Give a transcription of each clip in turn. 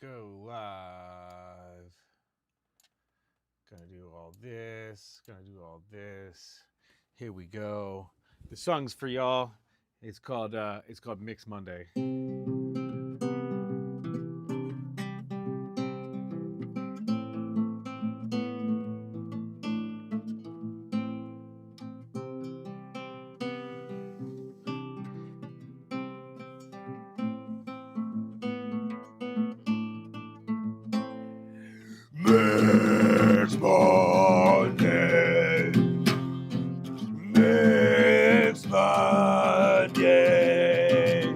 go live. Gonna do all this. Here we go. The song's for y'all. It's called Mix Monday. Mix Monday. Mix Monday.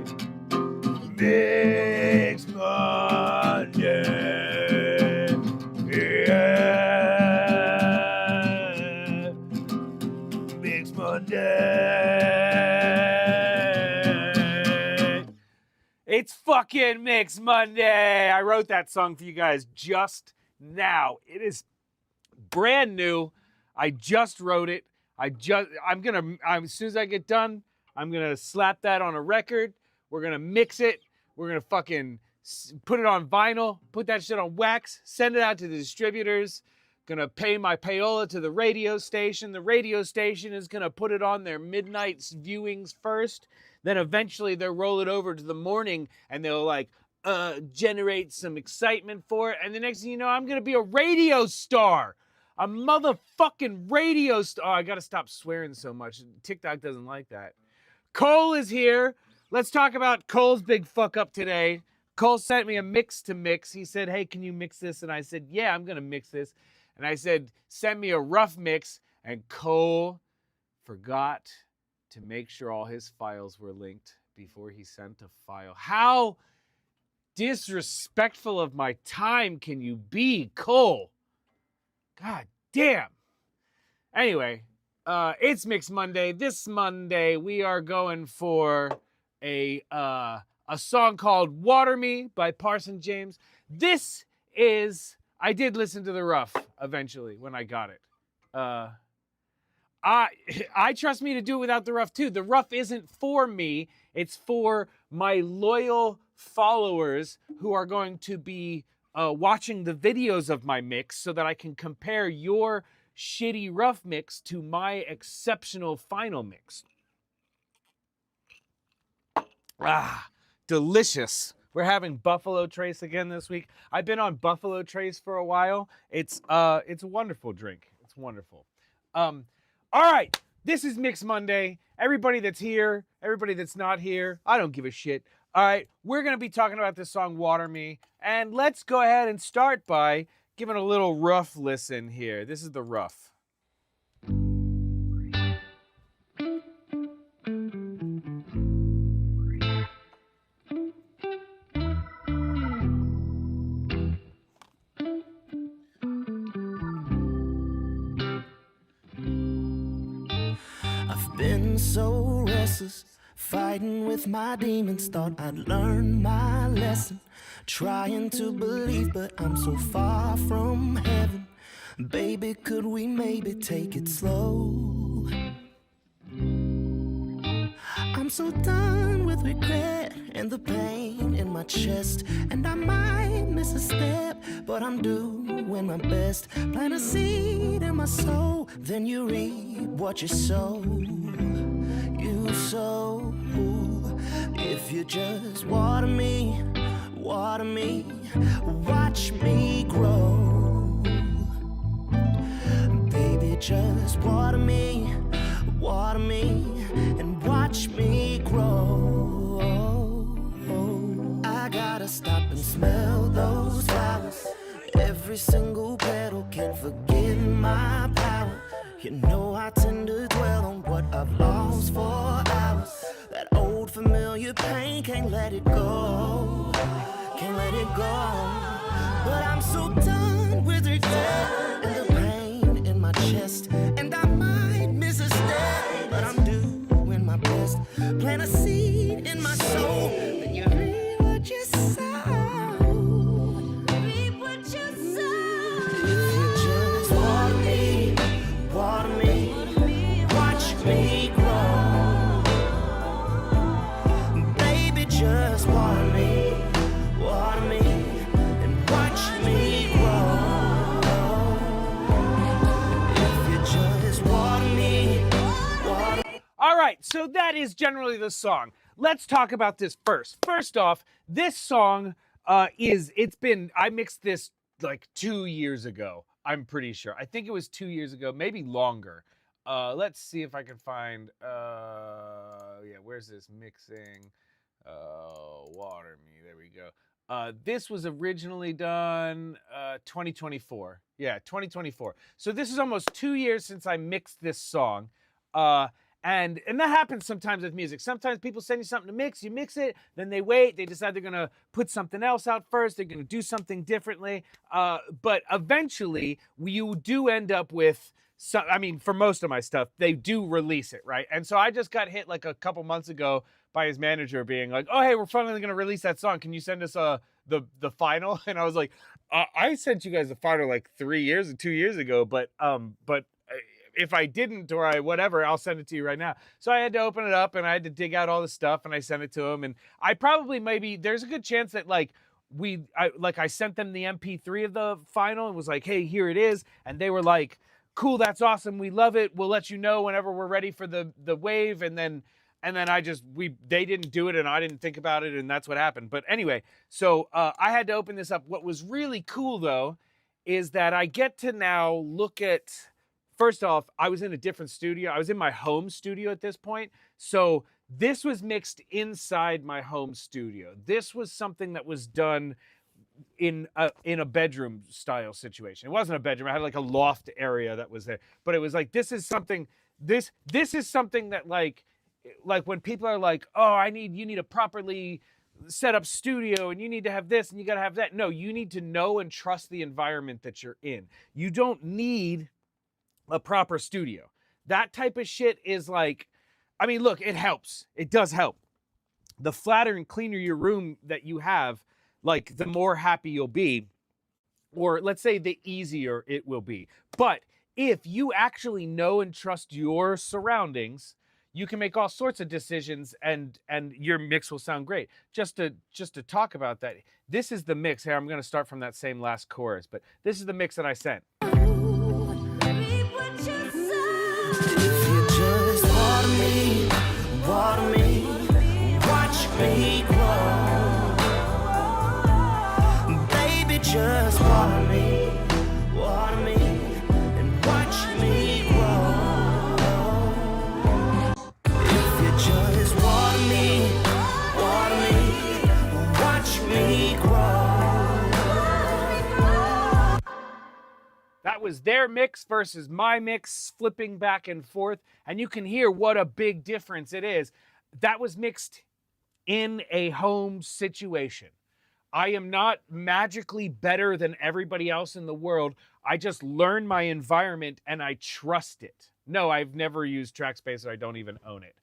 Mix Monday. Yeah. Mix Monday. It's fucking Mix Monday. I wrote that song for you guys just now. It is brand new. I just wrote it. as soon as I get done, I'm gonna slap that on a record. We're gonna mix it. We're gonna fucking put it on vinyl, put that shit on wax, send it out to the distributors. Gonna pay my payola to the radio station. The radio station is gonna put it on their midnight viewings first. Then eventually they'll roll it over to the morning and they'll generate some excitement for it. And the next thing you know, I'm gonna be a radio star. A motherfucking radio star. Oh, I gotta stop swearing so much. TikTok doesn't like that. Cole is here. Let's talk about Cole's big fuck up today. Cole sent me a mix to mix. He said, hey, can you mix this? And I said, yeah, I'm gonna mix this. And I said, send me a rough mix. And Cole forgot to make sure all his files were linked before he sent a file. How disrespectful of my time can you be, Cole? God damn. Anyway, it's Mix Monday. This Monday, we are going for a song called Water Me by Parson James. I did listen to the rough eventually when I got it. I trust me to do it without the rough too. The rough isn't for me. It's for my loyal followers who are going to be watching the videos of my mix so that I can compare your shitty rough mix to my exceptional final mix. Ah, delicious. We're having Buffalo Trace again this week. I've been on Buffalo Trace for a while. It's a wonderful drink. It's wonderful. All right, this is Mix Monday. Everybody that's here, everybody that's not here, I don't give a shit. All right, we're going to be talking about this song, Water Me. And let's go ahead and start by giving a little rough listen here. This is the rough. I've been so restless, fighting with my demons. Thought I'd learn my lesson, trying to believe, but I'm so far from heaven. Baby, could we maybe take it slow? I'm so done with regret and the pain in my chest, and I might miss a step, but I'm doing my best. Plant a seed in my soul, then you reap what you sow. You sow. If you just water me, watch me grow. Baby, just water me, and watch me grow. I gotta stop and smell those flowers. Every single petal can forget my power. You know I tend to dwell on what I've lost for hours. That old familiar pain, can't let it go. Can't let it go. But I'm so done with regret and the pain in my chest. And I might miss a step, but I'm doing my best. Plant a seed in my soul, then you reap what you sow. Reap what you sow. If you just water me, watch me grow. Baby, just water me, right, so that is generally the song. Let's talk about this first. First off, this song I mixed this like 2 years ago. I'm pretty sure. I think it was 2 years ago, maybe longer. Let's see if I can find. Where's this mixing? Water Me. There we go. This was originally done 2024. Yeah, 2024. So this is almost 2 years since I mixed this song. And that happens sometimes with music. Sometimes people send you something to mix, you mix it, then they wait, they decide they're gonna put something else out first, they're gonna do something differently. But eventually, you do end up with for most of my stuff, they do release it, right? And so I just got hit like a couple months ago by his manager being like, "Oh, hey, we're finally gonna release that song. Can you send us the final?" And I was like, "I sent you guys the final like 2 years ago, but if I didn't or I whatever, I'll send it to you right now." So I had to open it up and I had to dig out all the stuff and I sent it to him. And I probably there's a good chance that I sent them the MP3 of the final and was like, "Hey, here it is." And they were like, "Cool, that's awesome. We love it. We'll let you know whenever we're ready for the wave." And then they didn't do it and I didn't think about it and that's what happened. But anyway, so I had to open this up. What was really cool though is that I get to now look at. First off, I was in a different studio. I was in my home studio at this point. So this was mixed inside my home studio. This was something that was done in a bedroom style situation. It wasn't a bedroom. I had like a loft area that was there. But it was like, this is something that like when people are like, "Oh, you need a properly set up studio and you need to have this and you got to have that." No, you need to know and trust the environment that you're in. You don't need a proper studio. That type of shit is like, look, it helps. It does help. The flatter and cleaner your room that you have, like the more happy you'll be, or let's say the easier it will be. But if you actually know and trust your surroundings, you can make all sorts of decisions and your mix will sound great. Just to talk about that, this is the mix. Here, I'm going to start from that same last chorus, but this is the mix that I sent. Water me, watch me grow. Baby, just water me, and watch me grow. If you just water me, watch me grow. That was their mix versus my mix, flipping back and forth. And you can hear what a big difference it is. That was mixed in a home situation. I am not magically better than everybody else in the world. I just learn my environment and I trust it. No, I've never used Trackspace, or I don't even own it.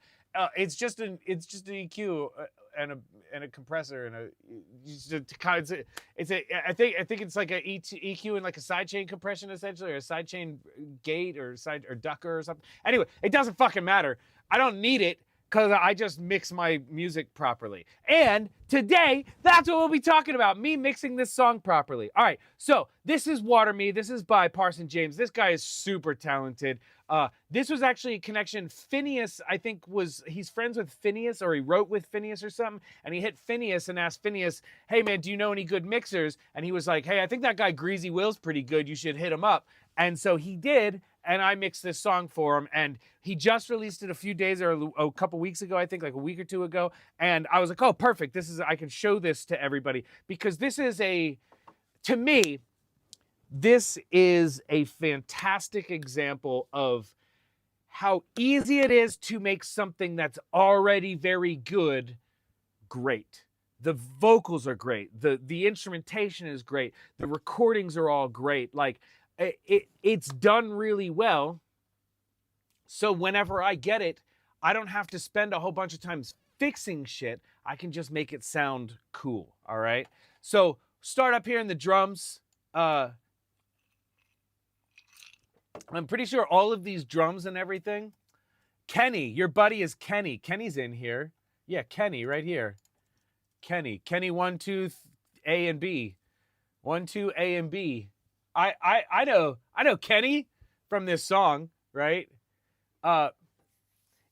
It's just an EQ and a compressor and I think it's like a EQ and like a sidechain compression essentially, or a sidechain gate or ducker or something. Anyway, it doesn't fucking matter. I don't need it because I just mix my music properly. And today, that's what we'll be talking about, me mixing this song properly. All right, so this is Water Me. This is by Parson James. This guy is super talented. This was actually a connection. Phineas, I think, he's friends with Phineas, or he wrote with Phineas or something, and he hit Phineas and asked Phineas, "Hey man, do you know any good mixers?" And he was like, "Hey, I think that guy Greazy Wil's pretty good. You should hit him up." And so he did, and I mixed this song for him, and he just released it a few days or a couple weeks ago, I think, like a week or two ago, and I was like, "Oh, perfect. I can show this to everybody," because to me, this is a fantastic example of how easy it is to make something that's already very good great. The vocals are great. The instrumentation is great. The recordings are all great. Like it's done really well. So whenever I get it, I don't have to spend a whole bunch of time fixing shit. I can just make it sound cool. All right. So start up here in the drums. I'm pretty sure all of these drums and everything. Kenny, your buddy is Kenny. Kenny's in here. Yeah, Kenny right here. Kenny 1, 2, A and B. 1, 2, A and B. I know Kenny from this song, right?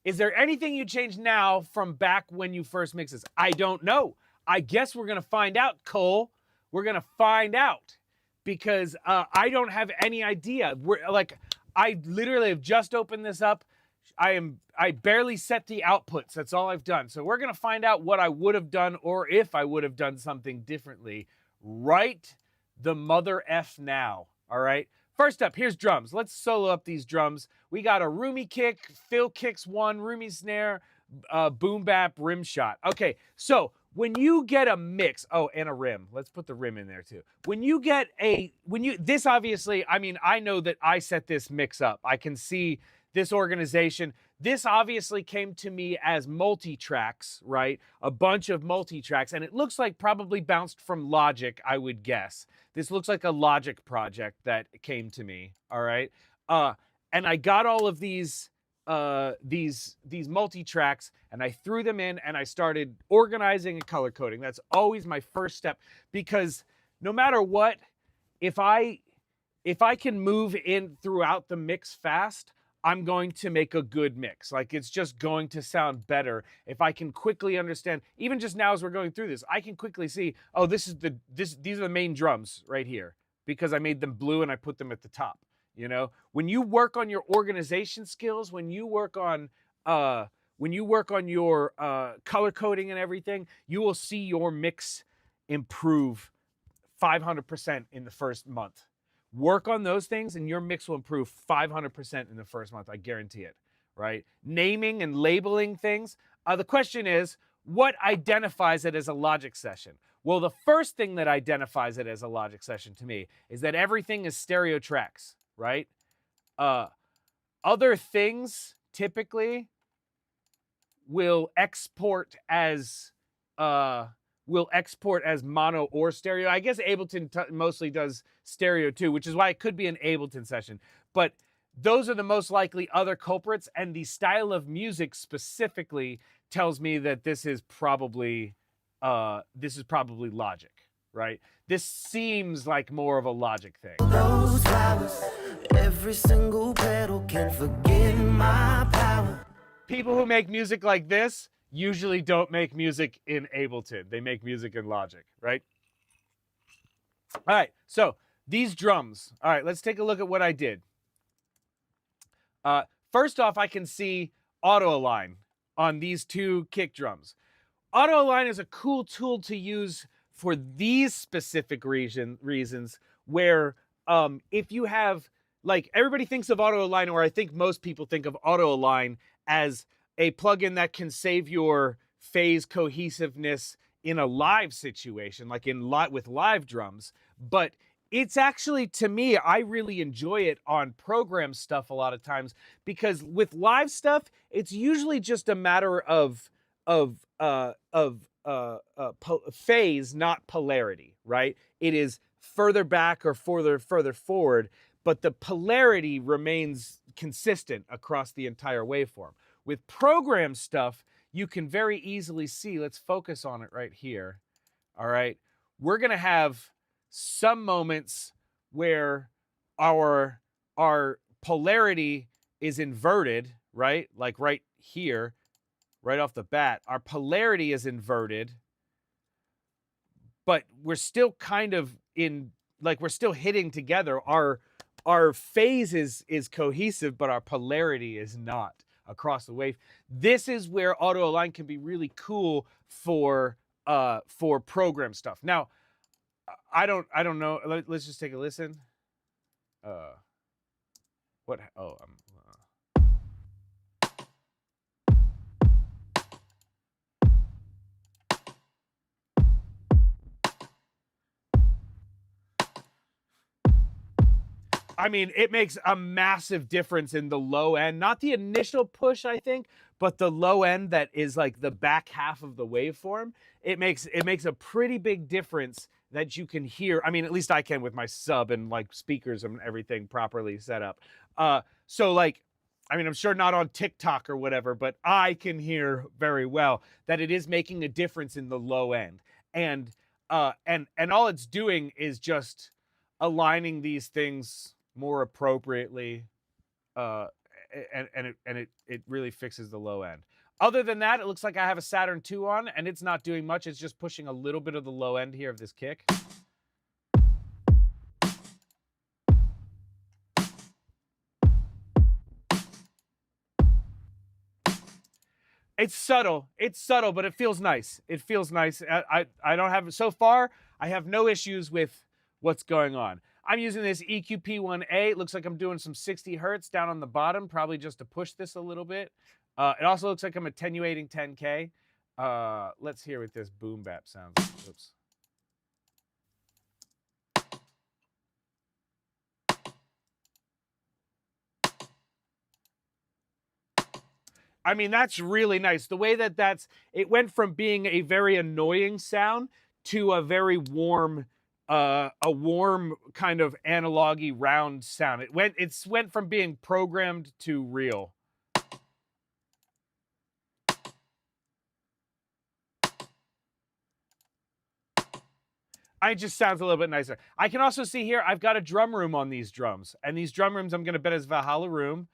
Is there anything you change now from back when you first mixed this? I don't know. I guess we're going to find out, Cole. We're going to find out because I don't have any idea. I literally have just opened this up. I barely set the outputs. That's all I've done. So we're going to find out what I would have done or if I would have done something differently right the mother F now. All right. First up, here's drums. Let's solo up these drums. We got a roomy kick, fill kicks one, roomy snare, boom bap, rim shot. Okay, so when you get a mix, oh, and a rim. Let's put the rim in there too. This obviously, I mean, I know that I set this mix up. I can see this organization. This obviously came to me as multi-tracks, right? A bunch of multi-tracks, and it looks like probably bounced from Logic, I would guess. This looks like a Logic project that came to me, all right? And I got all of these multi-tracks, and I threw them in, and I started organizing and color coding. That's always my first step, because no matter what, if I can move in throughout the mix fast, I'm going to make a good mix. Like, it's just going to sound better if I can quickly understand. Even just now as we're going through this, I can quickly see, oh, these are the main drums right here because I made them blue and I put them at the top. You know, when you work on your organization skills, when you work on your color coding and everything, you will see your mix improve 500% in the first month. Work on those things and your mix will improve 500% in the first month. I guarantee it, right? Naming and labeling things. The question is, what identifies it as a Logic session? Well, the first thing that identifies it as a Logic session to me is that everything is stereo tracks, right? Other things typically will export as mono or stereo. I guess Ableton mostly does stereo too, which is why it could be an Ableton session. But those are the most likely other culprits, and the style of music specifically tells me that this is probably Logic, right? This seems like more of a Logic thing. Those flowers, every single petal can forget my power. People who make music like this usually don't make music in Ableton. They make music in Logic, right? All right, so these drums. All right, let's take a look at what I did. First off, I can see auto align on these two kick drums. Auto align is a cool tool to use for these specific reasons where if you have, like, everybody thinks of auto align, or I think most people think of auto align as a plugin that can save your phase cohesiveness in a live situation, like with live drums. But it's actually, to me, I really enjoy it on program stuff a lot of times, because with live stuff, it's usually just a matter of phase, not polarity, right? It is further back or further forward, but the polarity remains consistent across the entire waveform. With program stuff, you can very easily see, let's focus on it right here, all right? We're gonna have some moments where our polarity is inverted, right? Like right here, right off the bat, our polarity is inverted, but we're still kind of we're still hitting together. Our phase is cohesive, but our polarity is not across the wave. This is where auto align can be really cool for program stuff. Now, I don't know. Let's just take a listen. What? Oh, I mean, it makes a massive difference in the low end. Not the initial push, I think, but the low end that is like the back half of the waveform. It makes a pretty big difference that you can hear. I mean, at least I can with my sub and like speakers and everything properly set up. So like, I mean, I'm sure not on TikTok or whatever, but I can hear very well that it is making a difference in the low end. And all it's doing is just aligning these things more appropriately it really fixes the low end. Other than that, it looks like I have a Saturn II on, and it's not doing much. It's just pushing a little bit of the low end here of this kick. It's subtle, but it feels nice. It feels nice. I don't have, so far, I have no issues with what's going on. I'm using this EQP1A. It looks like I'm doing some 60 hertz down on the bottom, probably just to push this a little bit. It also looks like I'm attenuating 10K. Let's hear what this boom bap sounds like. Oops. I mean, that's really nice. The way that it went from being a very annoying sound to a very warm, a warm kind of analog-y round sound. It went from being programmed to real. It just sounds a little bit nicer. I can also see here, I've got a drum room on these drums. And these drum rooms, I'm going to bet is Valhalla room.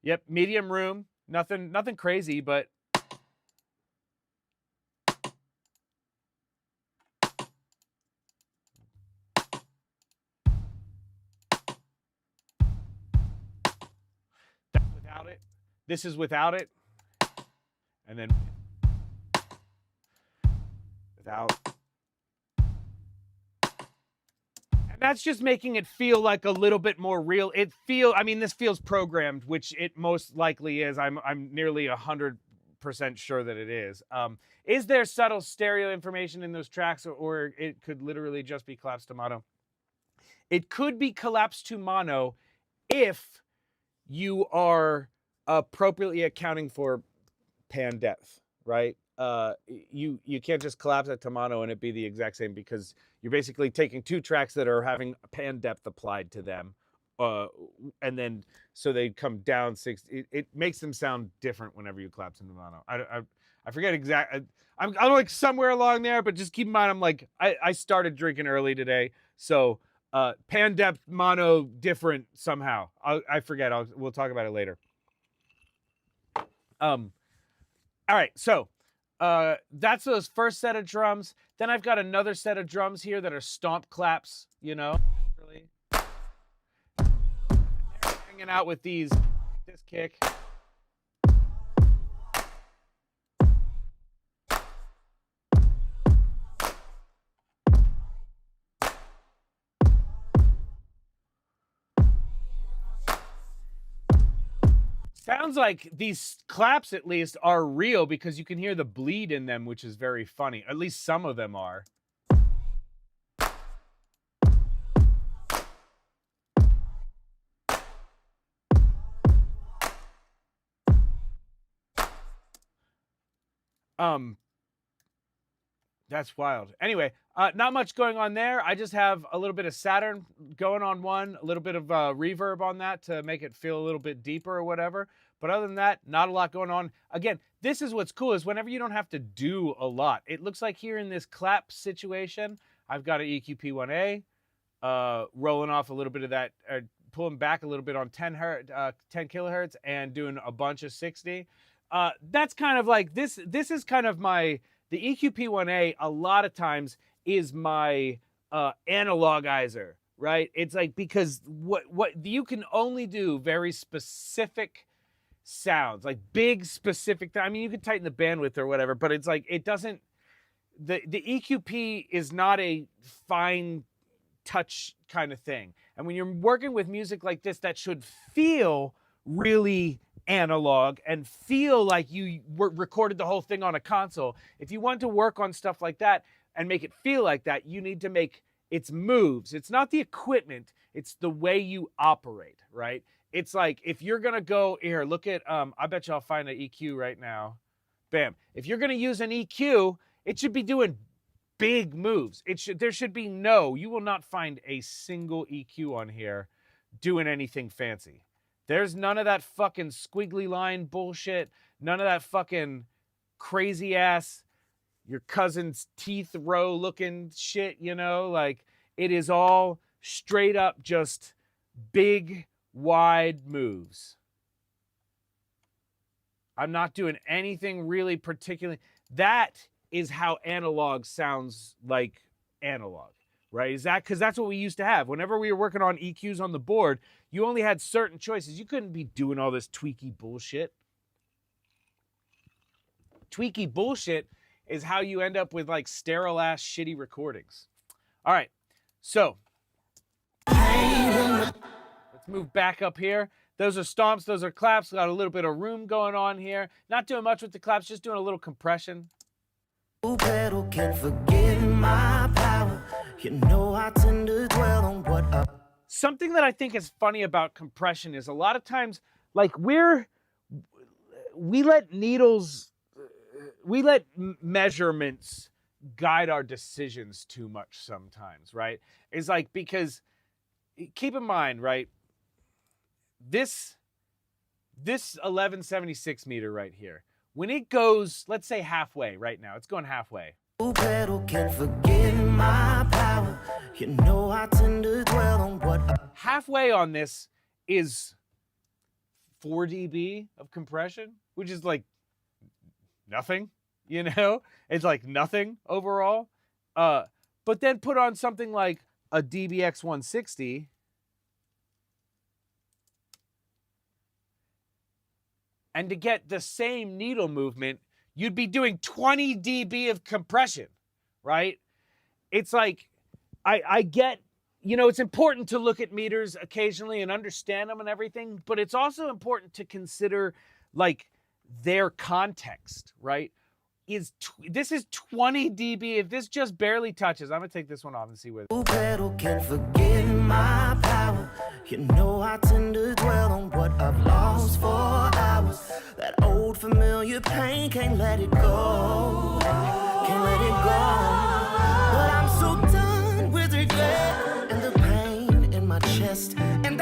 Yep, medium room. Nothing crazy, but that's without it. This is without it. And then without. That's just making it feel like a little bit more real. I mean, this feels programmed, which it most likely is. I'm nearly 100% sure that it is. Is there subtle stereo information in those tracks, or it could literally just be collapsed to mono? It could be collapsed to mono if you are appropriately accounting for pan depth, right? You can't just collapse it to mono and it be the exact same, because you're basically taking two tracks that are having pan depth applied to them, and then so they come down 6. It makes them sound different whenever you collapse into mono. I forget exactly. I'm like somewhere along there, but just keep in mind, I'm like I started drinking early today, so pan depth mono different somehow. I forget. We'll talk about it later. All right, so. That's those first set of drums. Then I've got another set of drums here that are stomp claps, you know. Really. Hanging out with this kick. Sounds like these claps, at least, are real, because you can hear the bleed in them, which is very funny. At least some of them are. That's wild. Anyway, not much going on there. I just have a little bit of Saturn going on one, a little bit of reverb on that to make it feel a little bit deeper or whatever. But other than that, not a lot going on. Again, this is what's cool, is whenever you don't have to do a lot. It looks like here in this clap situation, I've got an EQP1A, rolling off a little bit of that, pulling back a little bit on 10 kilohertz and doing a bunch of 60. That's kind of like, this is kind of the EQP1A a lot of times is my analogizer, right? It's like, because what you can only do very specific sounds, like big specific, I mean, you can tighten the bandwidth or whatever, but it's like, it doesn't, the EQP is not a fine touch kind of thing. And when you're working with music like this, that should feel really analog and feel like you recorded the whole thing on a console. If you want to work on stuff like that and make it feel like that, you need to make its moves. It's not the equipment, it's the way you operate, right? It's like, if you're gonna go here, look at, I bet you I'll find an EQ right now. Bam. If you're gonna use an EQ, it should be doing big moves. There should be you will not find a single EQ on here doing anything fancy. There's none of that fucking squiggly line bullshit. None of that fucking crazy ass, your cousin's teeth row looking shit, you know? Like, it is all straight up just big, wide moves. I'm not doing anything really particularly. That is how analog sounds like analog, right? Is that because that's what we used to have? Whenever we were working on EQs on the board, you only had certain choices. You couldn't be doing all this tweaky bullshit. Tweaky bullshit is how you end up with like sterile ass shitty recordings. All right, so let's move back up here. Those are stomps, those are claps. Got a little bit of room going on here. Not doing much with the claps, just doing a little compression. Pedal can forget my power. You know I tend to dwell on what I... Something that I think is funny about compression is a lot of times, like we let measurements guide our decisions too much sometimes, right? It's like, because keep in mind, right? This 1176 meter right here, when it goes, let's say halfway right now, it's going halfway. Pedal can forget my power. You know I tend to dwell on what I... Halfway on this is 4 dB of compression, which is like nothing, you know? It's like nothing overall. But then put on something like a DBX 160, and to get the same needle movement, you'd be doing 20 dB of compression, right? It's like, I get, you know, it's important to look at meters occasionally and understand them and everything, but it's also important to consider like their context, right? This is 20 dB. If this just barely touches, I'm gonna take this one off and see where. Pedal can forget my power. You know I tend to dwell on what I've lost for hours. That old familiar pain, can't let it go. Can't let it go. But I'm so done with regret and the pain in my chest. And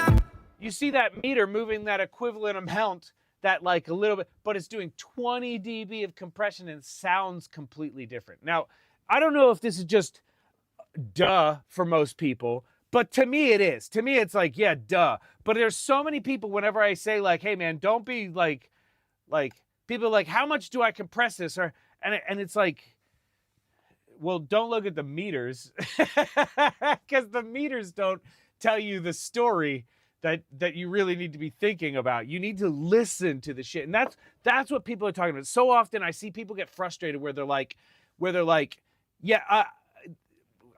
you see that meter moving that equivalent amount, that like a little bit, but it's doing 20 dB of compression and sounds completely different. Now, I don't know if this is just duh for most people, but to me it is. To me it's like, yeah, duh. But there's so many people, whenever I say like, hey man, don't be like people are like, how much do I compress this? Or and it's like, well, don't look at the meters, because the meters don't tell you the story that you really need to be thinking about. You need to listen to the shit. And that's what people are talking about. So often I see people get frustrated where they're like, yeah,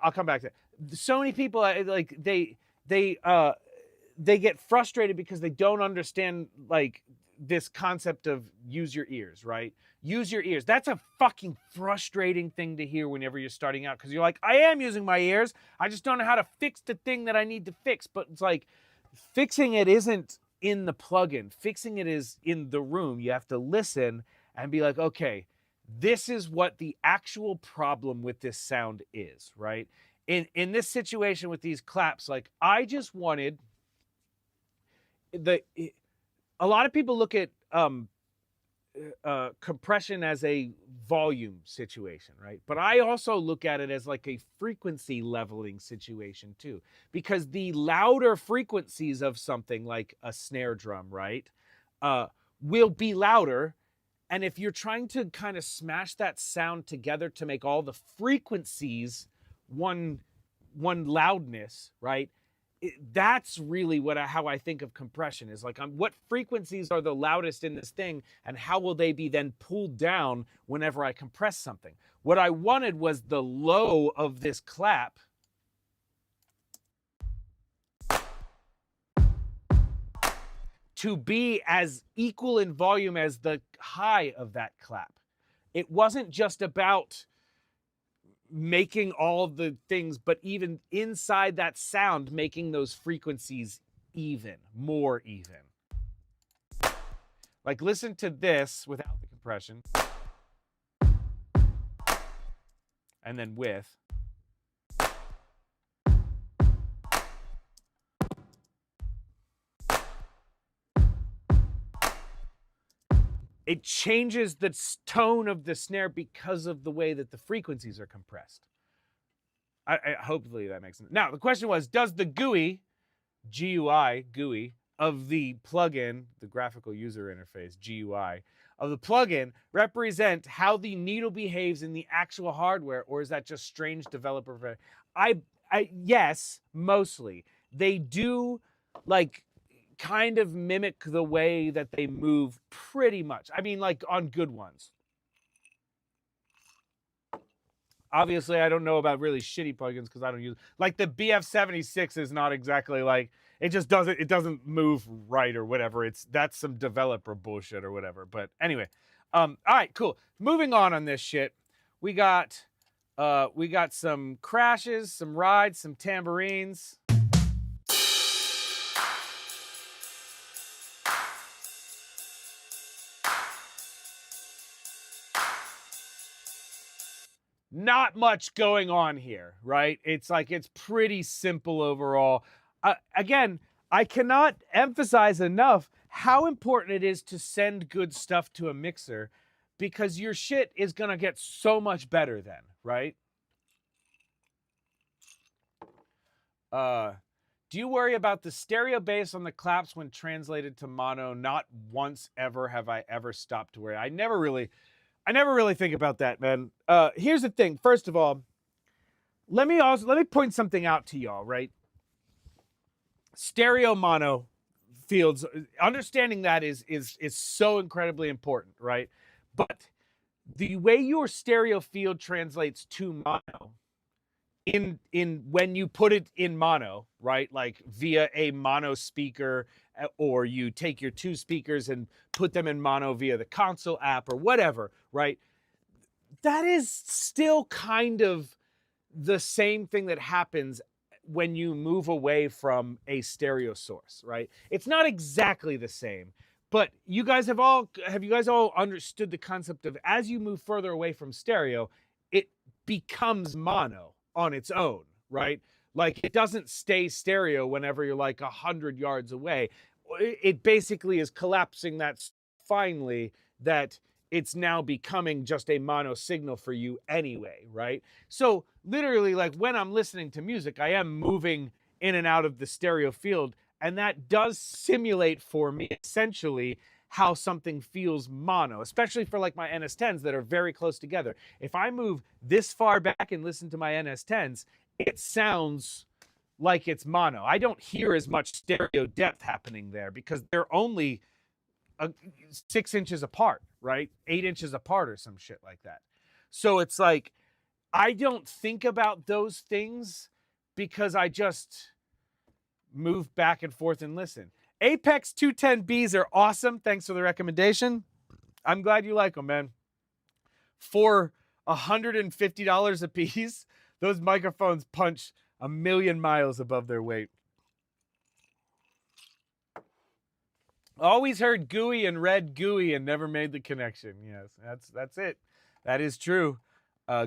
I'll come back to that. So many people like they get frustrated because they don't understand like this concept of use your ears, right? Use your ears. That's a fucking frustrating thing to hear whenever you're starting out, because you're like, I am using my ears. I just don't know how to fix the thing that I need to fix. But it's like, fixing it isn't in the plugin. Fixing it is in the room. You have to listen and be like, okay, this is what the actual problem with this sound is, right? In this situation with these claps, like I just wanted a lot of people look at compression as a volume situation, right? But I also look at it as like a frequency leveling situation too, because the louder frequencies of something like a snare drum, right, will be louder. And if you're trying to kind of smash that sound together to make all the frequencies one loudness, right? That's really how I think of compression, is like, what frequencies are the loudest in this thing, and how will they be then pulled down whenever I compress something? What I wanted was the low of this clap to be as equal in volume as the high of that clap. It wasn't just about making all the things, but even inside that sound, making those frequencies more even. Like, listen to this without the compression, and then with. It changes the tone of the snare because of the way that the frequencies are compressed. Hopefully that makes sense. Now, the question was, does the GUI of the plugin, the graphical user interface, GUI, of the plugin represent how the needle behaves in the actual hardware, or is that just strange developer? Yes, mostly. They do like kind of mimic the way that they move pretty much. I mean, like on good ones. Obviously, I don't know about really shitty plugins because I don't use like the BF76 is not exactly like it doesn't move right or whatever. That's some developer bullshit or whatever. But anyway, all right, cool. Moving on this shit, we got some crashes, some rides, some tambourines. Not much going on here, right? It's like it's pretty simple overall. Again, I cannot emphasize enough how important it is to send good stuff to a mixer because your shit is going to get so much better then, right? Do you worry about the stereo bass on the claps when translated to mono? Not once ever have I ever stopped to worry. I never really think about that, man. Here's the thing. First of all, let me point something out to y'all, right? Stereo mono fields, understanding that is so incredibly important, right? But the way your stereo field translates to mono in when you put it in mono, right? Like via a mono speaker, or you take your two speakers and put them in mono via the console app or whatever, right? That is still kind of the same thing that happens when you move away from a stereo source, right? It's not exactly the same, but have you guys all understood the concept of as you move further away from stereo, it becomes mono on its own, right? Like it doesn't stay stereo whenever you're like 100 yards away. It basically is collapsing that finely that it's now becoming just a mono signal for you anyway, right? So literally, like when I'm listening to music, I am moving in and out of the stereo field, and that does simulate for me essentially how something feels mono, especially for like my NS10s that are very close together. If I move this far back and listen to my NS10s, it sounds like it's mono. I don't hear as much stereo depth happening there because they're only 6 inches apart, right? 8 inches apart or some shit like that. So it's like, I don't think about those things because I just move back and forth and listen. Apex 210Bs are awesome. Thanks for the recommendation. I'm glad you like them, man. For $150 a piece, those microphones punch a million miles above their weight. Always heard GUI and read GUI and never made the connection. Yes, that's it. That is true.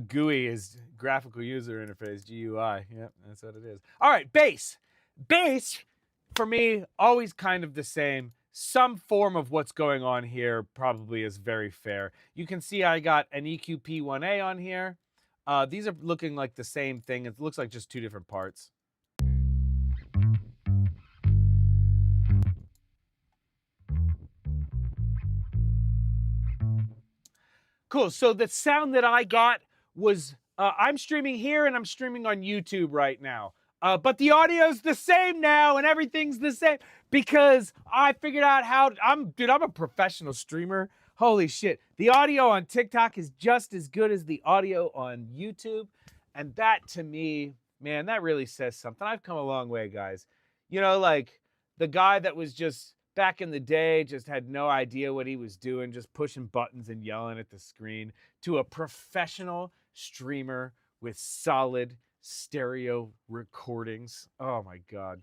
GUI is graphical user interface, GUI. Yep, that's what it is. All right, bass. Bass, for me, always kind of the same. Some form of what's going on here probably is very fair. You can see I got an EQP1A on here. These are looking like the same thing. It looks like just two different parts. Cool. So the sound that I got was, I'm streaming here and I'm streaming on YouTube right now. But the audio's the same now and everything's the same because I figured out how, I'm a professional streamer. Holy shit. The audio on TikTok is just as good as the audio on YouTube. And that to me, man, that really says something. I've come a long way, guys. You know, like the guy that was just back in the day, just had no idea what he was doing, just pushing buttons and yelling at the screen, to a professional streamer with solid stereo recordings. Oh my God.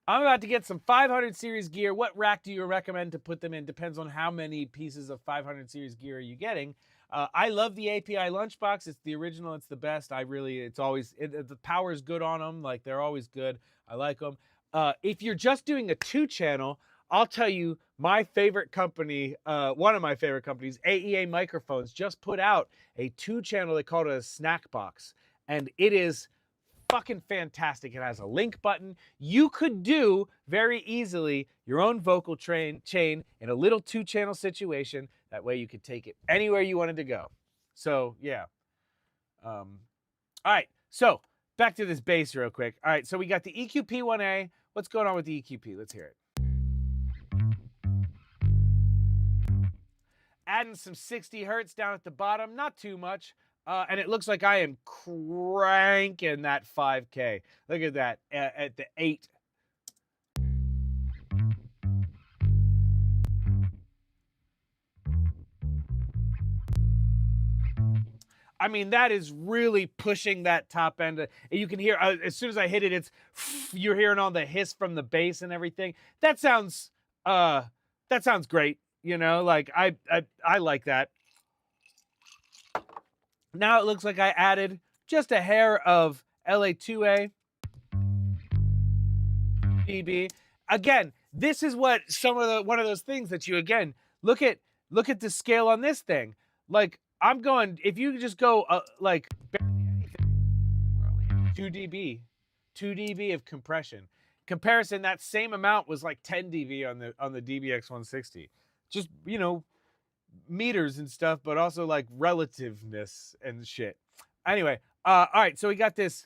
I'm about to get some 500 series gear. What rack do you recommend to put them in? Depends on how many pieces of 500 series gear are you getting. I love the API lunchbox. It's the original. It's the best. The power is good on them. Like they're always good. I like them. If you're just doing a 2-channel, I'll tell you my favorite company, one of my favorite companies, AEA Microphones, just put out a 2-channel. They call it a snack box. And it is fucking fantastic. It has a link button. You could do very easily your own vocal chain in a little 2-channel situation. That way you could take it anywhere you wanted to go. So yeah. All right, so back to this bass real quick. All right, so we got the EQ P1A. What's going on with the EQP? Let's hear it. Adding some 60 hertz down at the bottom, not too much. And it looks like I am cranking that 5K. Look at that, at the 8. I mean, that is really pushing that top end. You can hear, as soon as I hit it, you're hearing all the hiss from the bass and everything. That sounds great. You know, like I like that. Now it looks like I added just a hair of LA2A dB. Again, this is what one of those things that you, again, look at the scale on this thing. Like, I'm going, if you just go like barely anything, we're only at 2 dB. 2 dB of compression. Comparison, that same amount was like 10 dB on the DBX 160. Just, you know, meters and stuff, but also like relativeness and shit. Anyway, all right, so we got this.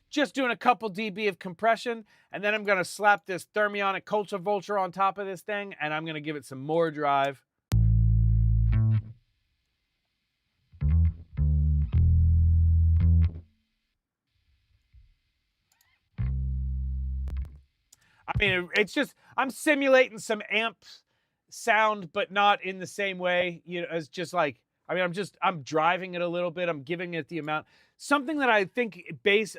Just doing a couple dB of compression, and then I'm gonna slap this thermionic culture vulture on top of this thing, and I'm gonna give it some more drive. I mean, it's just, I'm simulating some amp sound, but not in the same way, you know, as just like, I mean, I'm driving it a little bit. I'm giving it the amount. Something that I think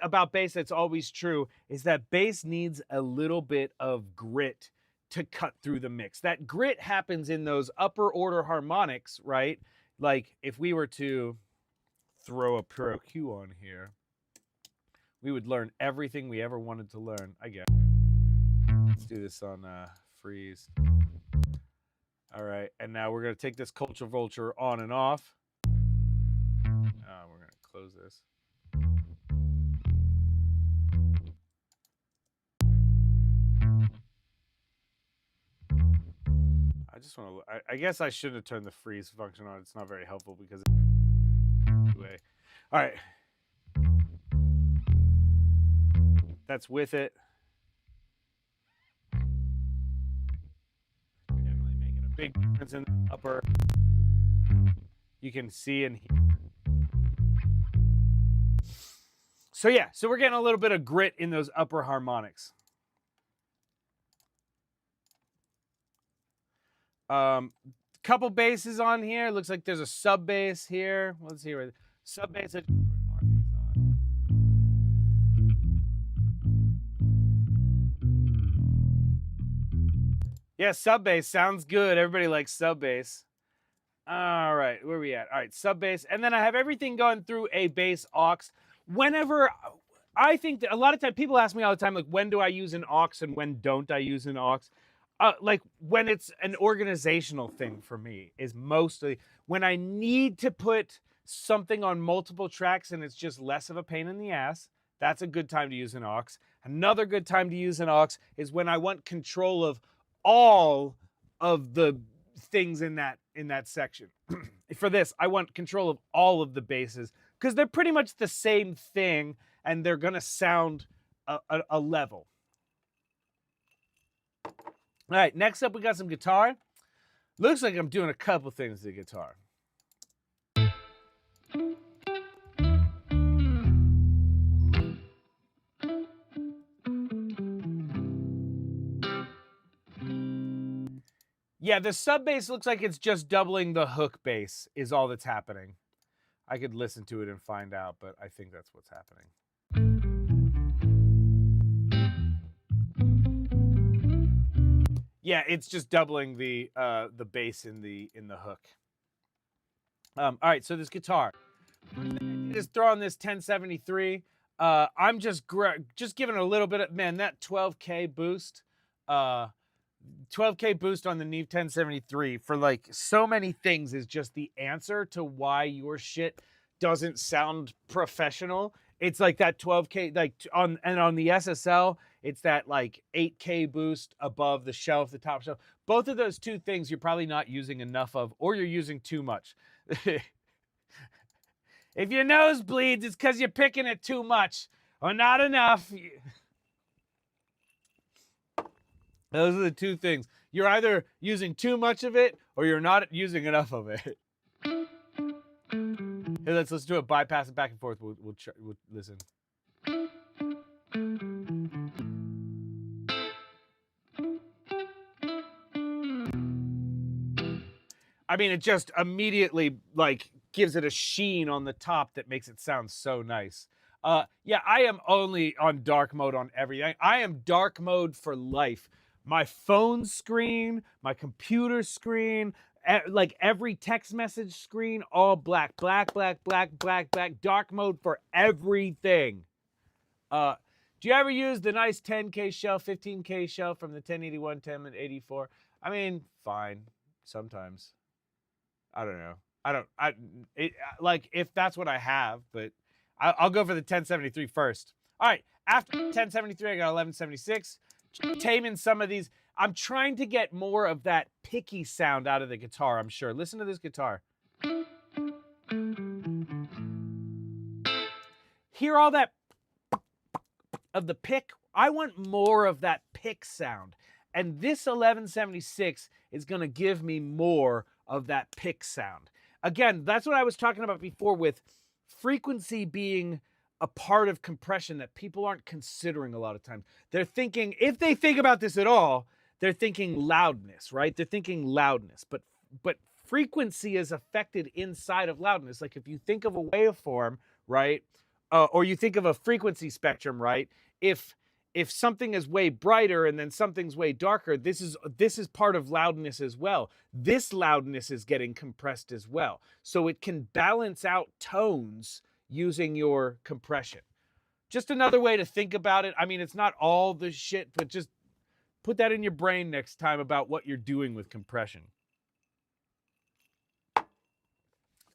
about bass that's always true is that bass needs a little bit of grit to cut through the mix. That grit happens in those upper order harmonics, right? Like if we were to throw a Pro Q on here, we would learn everything we ever wanted to learn, I guess. Let's do this on freeze. All right, and now we're gonna take this culture vulture on and off. We're gonna close this. I just want to. I guess I shouldn't have turned the freeze function on. It's not very helpful because. Anyway, all right. That's with it. Definitely making a big difference in the upper. You can see and hear. So yeah, so we're getting a little bit of grit in those upper harmonics. Couple basses on here. Looks like there's a sub bass here. Let's see where sub bass. Yeah, sub bass sounds good. Everybody likes sub bass. All right, where are we at? All right, sub bass, and then I have everything going through a bass aux. Whenever I think that a lot of times people ask me all the time, like, when do I use an aux and when don't I use an aux? Like when it's an organizational thing for me is mostly when I need to put something on multiple tracks and it's just less of a pain in the ass. That's a good time to use an aux. Another good time to use an aux is when I want control of all of the things in that section. For this, I want control of all of the basses because they're pretty much the same thing and they're gonna sound a level. All right, next up we got some guitar. Looks like I'm doing a couple things to the guitar. Yeah, the sub bass looks like it's just doubling the hook bass is all that's happening. I could listen to it and find out, but I think that's what's happening. Yeah, it's just doubling the bass in the hook. All right, so this guitar. First thing I did is throw on this 1073. I'm just giving it a little bit of, man, that 12K boost. 12K boost on the Neve 1073 for like so many things is just the answer to why your shit doesn't sound professional. It's like that 12K, like on the SSL, it's that like 8K boost above the shelf, the top shelf. Both of those two things you're probably not using enough of, or you're using too much. If your nose bleeds, it's because you're picking it too much or not enough. Those are the two things. You're either using too much of it or you're not using enough of it. Here, let's do it. Bypass it back and forth. We'll listen. I mean, it just immediately like gives it a sheen on the top that makes it sound so nice. Yeah, I am only on dark mode on everything. I am dark mode for life. My phone screen, my computer screen, like every text message screen, all black, black, black, black, black, black, dark mode for everything. Do you ever use the nice 10K shelf, 15K shelf from the 1081, 1084? I mean, fine, sometimes. I don't know. Like if that's what I have, but I'll go for the 1073 first. All right, after 1073, I got 1176. Taming some of these. I'm trying to get more of that picky sound out of the guitar, I'm sure. Listen to this guitar. Hear all that of the pick? I want more of that pick sound. And this 1176 is going to give me more of that pick sound. Again, that's what I was talking about before with frequency being a part of compression that people aren't considering a lot of times. They're thinking, if they think about this at all, they're thinking loudness, right? They're thinking loudness, but frequency is affected inside of loudness. Like if you think of a waveform, right? Or you think of a frequency spectrum, right? If something is way brighter and then something's way darker, this is part of loudness as well. This loudness is getting compressed as well. So it can balance out tones using your compression. Just another way to think about it. I mean, it's not all the shit, but just put that in your brain next time about what you're doing with compression.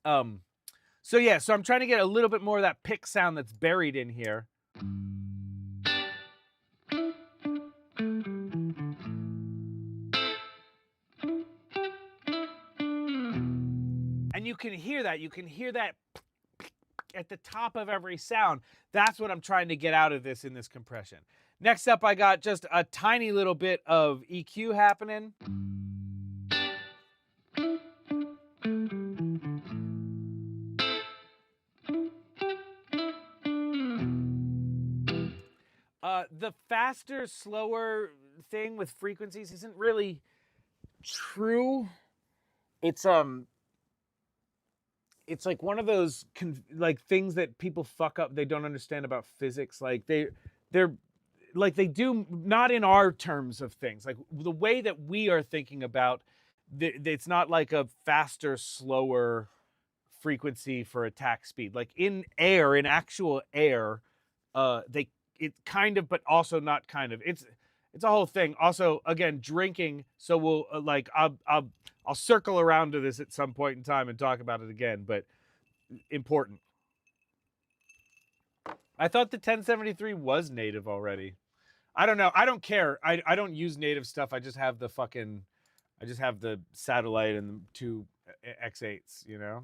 So yeah, so I'm trying to get a little bit more of that pick sound that's buried in here. And you can hear that. You can hear that at the top of every sound. That's what I'm trying to get out of this in this compression. Next up, I got just a tiny little bit of EQ happening. The faster, slower thing with frequencies isn't really true. It's like one of those like things that people fuck up. They don't understand about physics. Like they're like they do not in our terms of things. Like the way that we are thinking about, it's not like a faster, slower frequency for attack speed. Like in air, in actual air, it kind of, but also not kind of. It's a whole thing. Also, again, drinking. So we'll like I'll circle around to this at some point in time and talk about it again. But important. I thought the 1073 was native already. I don't know. I don't care. I don't use native stuff. I just have the satellite and the two X8s, you know?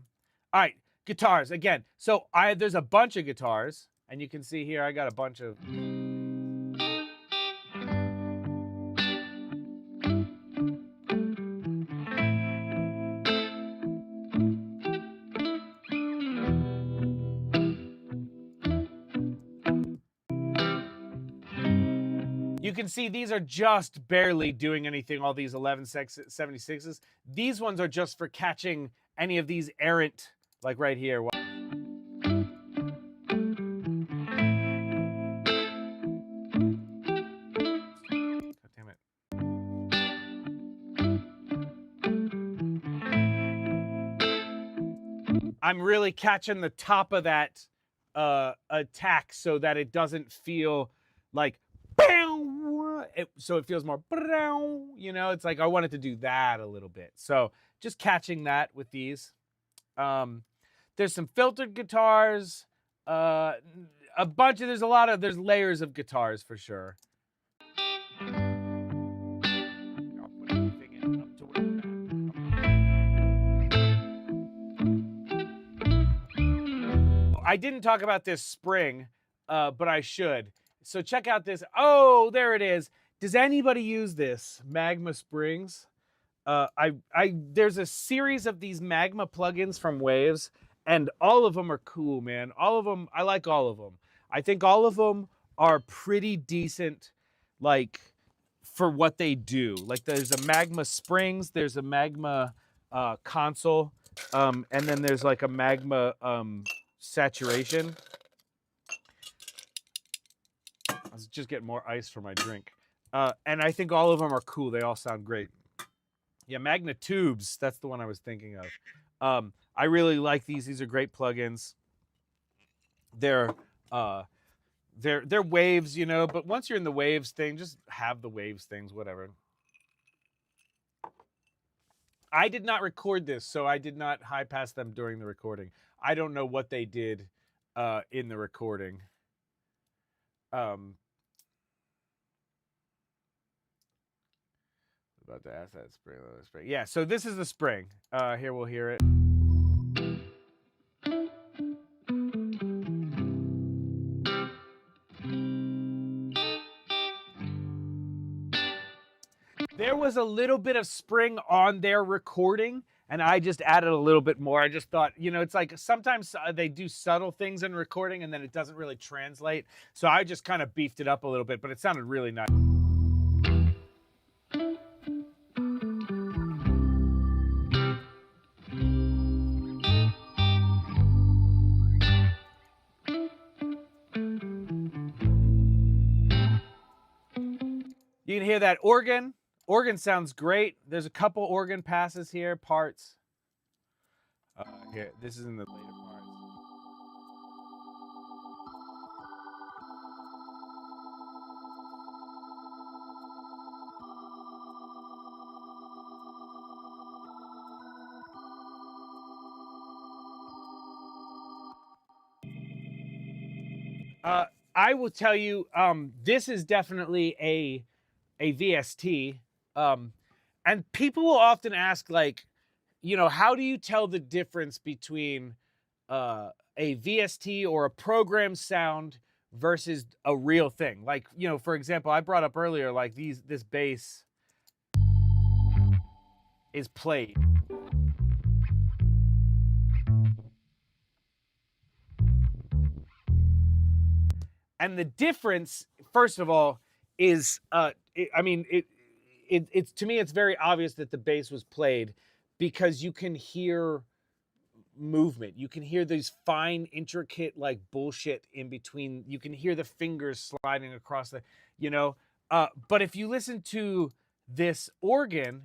All right, guitars again. So there's a bunch of guitars, and you can see here I got a bunch of. You can see these are just barely doing anything, all these 1176s. These ones are just for catching any of these errant, like right here. God damn it. I'm really catching the top of that attack so that it doesn't feel like so it feels more, you know, it's like I wanted to do that a little bit. So just catching that with these. There's some filtered guitars, a bunch of, there's layers of guitars for sure. I'll put everything in up to where I didn't talk about this spring, but I should. So check out this. Oh, there it is. Does anybody use this Magma Springs? There's a series of these Magma plugins from Waves, and all of them are cool, man. All of them, I like all of them. I think all of them are pretty decent, like, for what they do. Like, there's a Magma Springs, there's a Magma console, and then there's like a Magma saturation. I was just getting more ice for my drink. And I think all of them are cool. They all sound great. Yeah, Magna Tubes. That's the one I was thinking of. I really like these. These are great plugins. They're Waves, you know. But once you're in the Waves thing, just have the Waves things, whatever. I did not record this, so I did not high pass them during the recording. I don't know what they did in the recording. About to ask that spring. Yeah, so this is the spring. Here, we'll hear it. There was a little bit of spring on their recording, and I just added a little bit more. I just thought, you know, it's like sometimes they do subtle things in recording, and then it doesn't really translate. So I just kind of beefed it up a little bit, but it sounded really nice. You can hear that organ. Organ sounds great. There's a couple organ passes here, parts. Here, this is in the later parts. I will tell you, this is definitely a VST. And people will often ask, like, you know, how do you tell the difference between a VST or a program sound versus a real thing? Like, you know, for example, I brought up earlier, like this bass is played. And the difference, first of all, is, it's to me, it's very obvious that the bass was played because you can hear movement. You can hear these fine, intricate, like, bullshit in between. You can hear the fingers sliding across the, you know. But if you listen to this organ,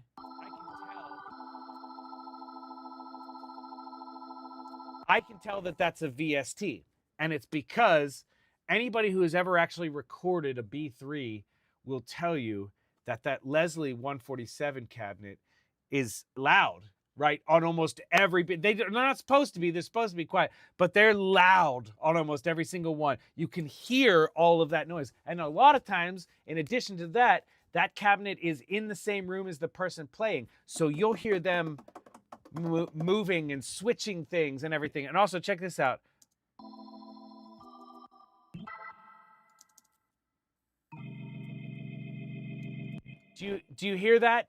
I can tell that that's a VST. And it's because anybody who has ever actually recorded a B3 will tell you that that Leslie 147 cabinet is loud, right? On almost every bit. They're not supposed to be. They're supposed to be quiet, but they're loud on almost every single one. You can hear all of that noise. And a lot of times, in addition to that, that cabinet is in the same room as the person playing. So you'll hear them moving and switching things and everything. And also, check this out. Do you hear that?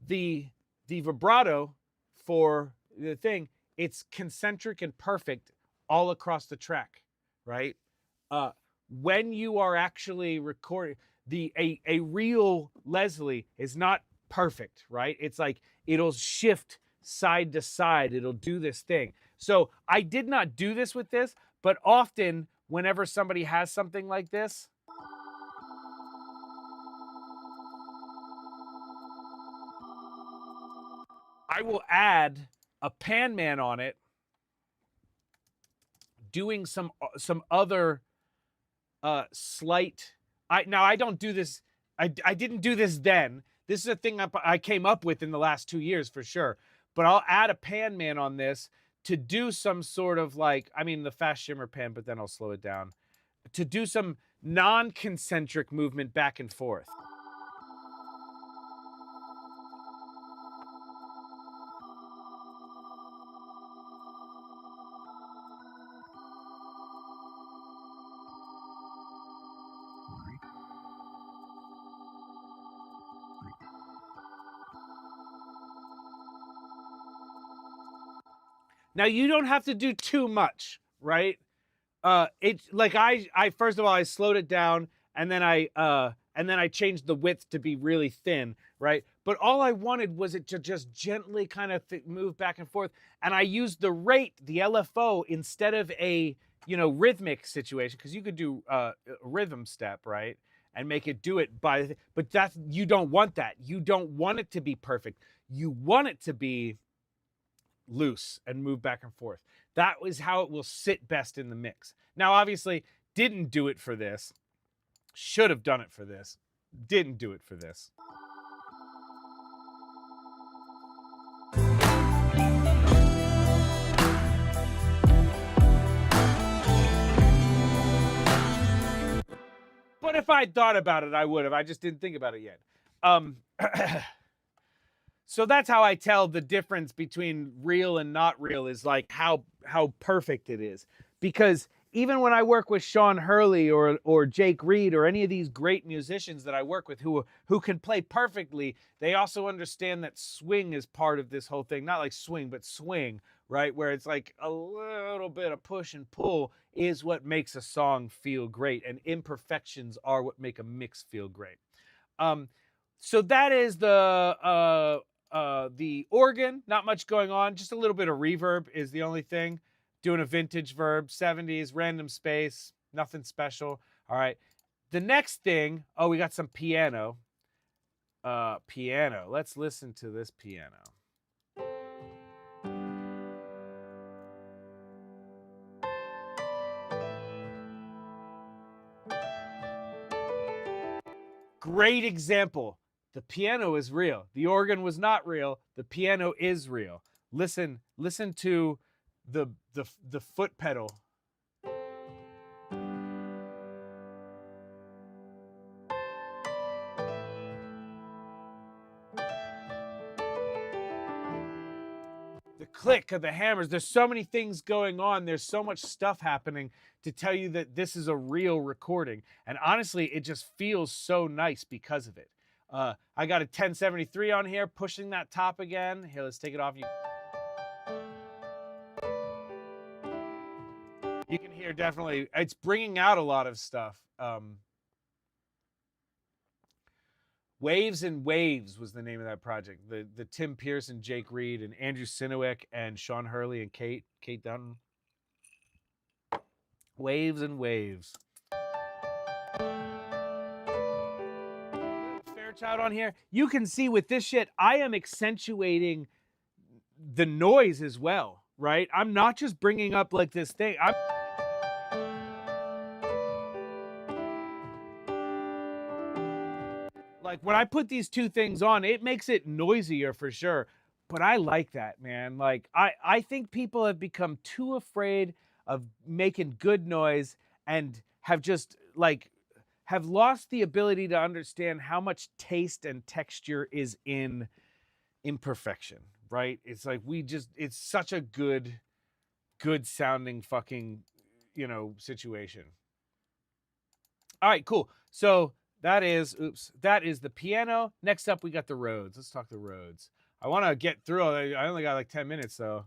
The vibrato for the thing, it's concentric and perfect all across the track, right? When you are actually recording, a real Leslie is not perfect, right? It's like it'll shift side to side. It'll do this thing. So I did not do this with this, but often whenever somebody has something like this, I will add a pan man on it, doing some other slight. I don't do this. I didn't do this then. This is a thing I came up with in the last 2 years for sure. But I'll add a pan man on this to do some sort of like, I mean, the fast shimmer pan, but then I'll slow it down, to do some non-concentric movement back and forth. Now you don't have to do too much, right? It's like I first of all I slowed it down, and then I changed the width to be really thin, right? But all I wanted was it to just gently kind of move back and forth, and I used the rate, the LFO, instead of a rhythmic situation, because you could do a rhythm step, right? And make it do it by, but you don't want that. You don't want it to be perfect. You want it to be loose and move back and forth. That was how it will sit best in the mix. Now, obviously, didn't do it for this. Should have done it for this. Didn't do it for this. But if I'd thought about it, I would have. I just didn't think about it yet. So that's how I tell the difference between real and not real, is like how perfect it is. Because even when I work with Sean Hurley or Jake Reed or any of these great musicians that I work with who can play perfectly, they also understand that swing is part of this whole thing. Not like swing, but swing, right? Where it's like a little bit of push and pull is what makes a song feel great, and imperfections are what make a mix feel great. So that is the organ. Not much going on, just a little bit of reverb is the only thing. Doing a vintage verb, 70s, random space, nothing special. All right. The next thing, we got some piano. Piano. Let's listen to this piano. Great example. The piano is real. The organ was not real. The piano is real. Listen to the foot pedal. The click of the hammers. There's so many things going on. There's so much stuff happening to tell you that this is a real recording. And honestly, it just feels so nice because of it. I got a 1073 on here, pushing that top again. Here, let's take it off. You can hear definitely, it's bringing out a lot of stuff. Waves and Waves was the name of that project. The Tim Pearson, Jake Reed, and Andrew Sinowick, and Sean Hurley, and Kate Dunn. Waves and Waves. Fairchild on here. You can see with this shit, I am accentuating the noise as well, right? I'm not just bringing up like this thing. Like when I put these two things on, it makes it noisier for sure. But I like that, man. Like I think people have become too afraid of making good noise and have just like have lost the ability to understand how much taste and texture is in imperfection, right? It's like it's such a good sounding fucking, situation. All right, cool. So that is the piano. Next up, we got the Rhodes. Let's talk the Rhodes. I want to get through. I only got like 10 minutes, though.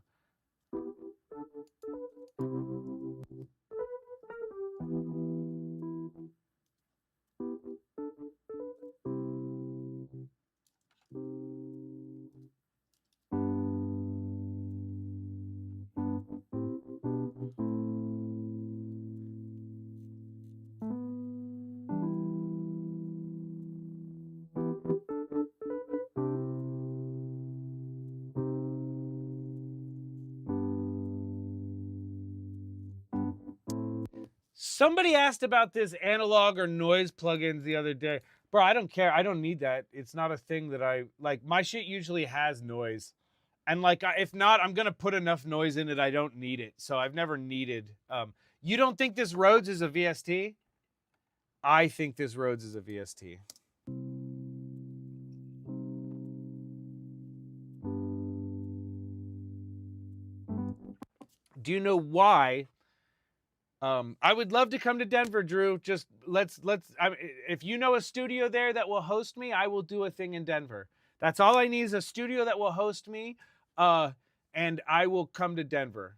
Somebody asked about this analog or noise plugins the other day. Bro, I don't care. I don't need that. It's not a thing that I like. My shit usually has noise. And like, if not, I'm gonna put enough noise in it. I don't need it, so I've never needed. You don't think this Rhodes is a VST? I think this Rhodes is a VST. Do you know why? I would love to come to Denver, Drew. Just let's. If you know a studio there that will host me, I will do a thing in Denver. That's all I need is a studio that will host me, and I will come to Denver.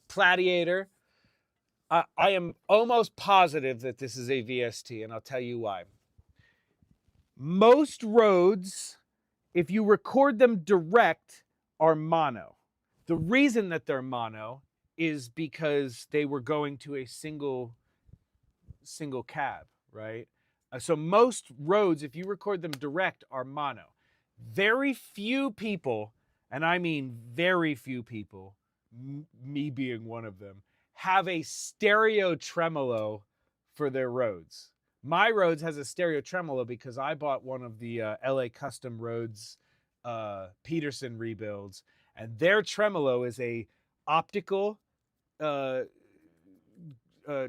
Gladiator. I am almost positive that this is a VST, and I'll tell you why. Most Rhodes, if you record them direct, are mono. The reason that they're mono is because they were going to a single cab, right? So most Rhodes, if you record them direct, are mono. Very few people, and I mean very few people, me being one of them, have a stereo tremolo for their Rhodes. My Rhodes has a stereo tremolo because I bought one of the LA Custom Rhodes Peterson rebuilds, and their tremolo is a optical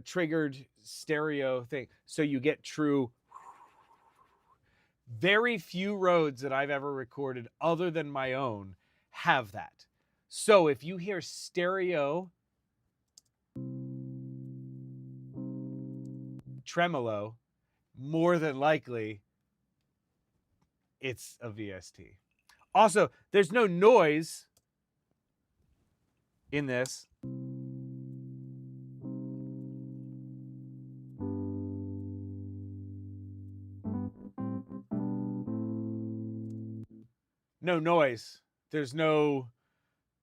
triggered stereo thing. So you get true. Very few Rhodes that I've ever recorded other than my own have that. So if you hear stereo tremolo, more than likely it's a VST. Also, there's no noise in this. No noise. There's no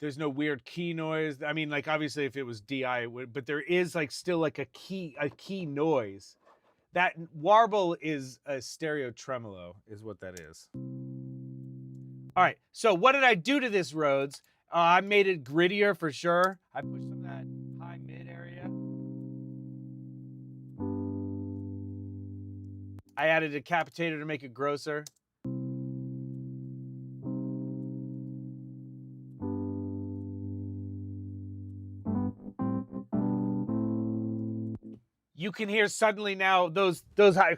weird key noise. I mean, like, obviously if it was DI it would, but there is like still like a key noise. That warble is a stereo tremolo is what that is. All right, so what did I do to this Rhodes? I made it grittier for sure. I pushed some of that high mid area. I added a capitator to make it grosser. You can hear suddenly now those high,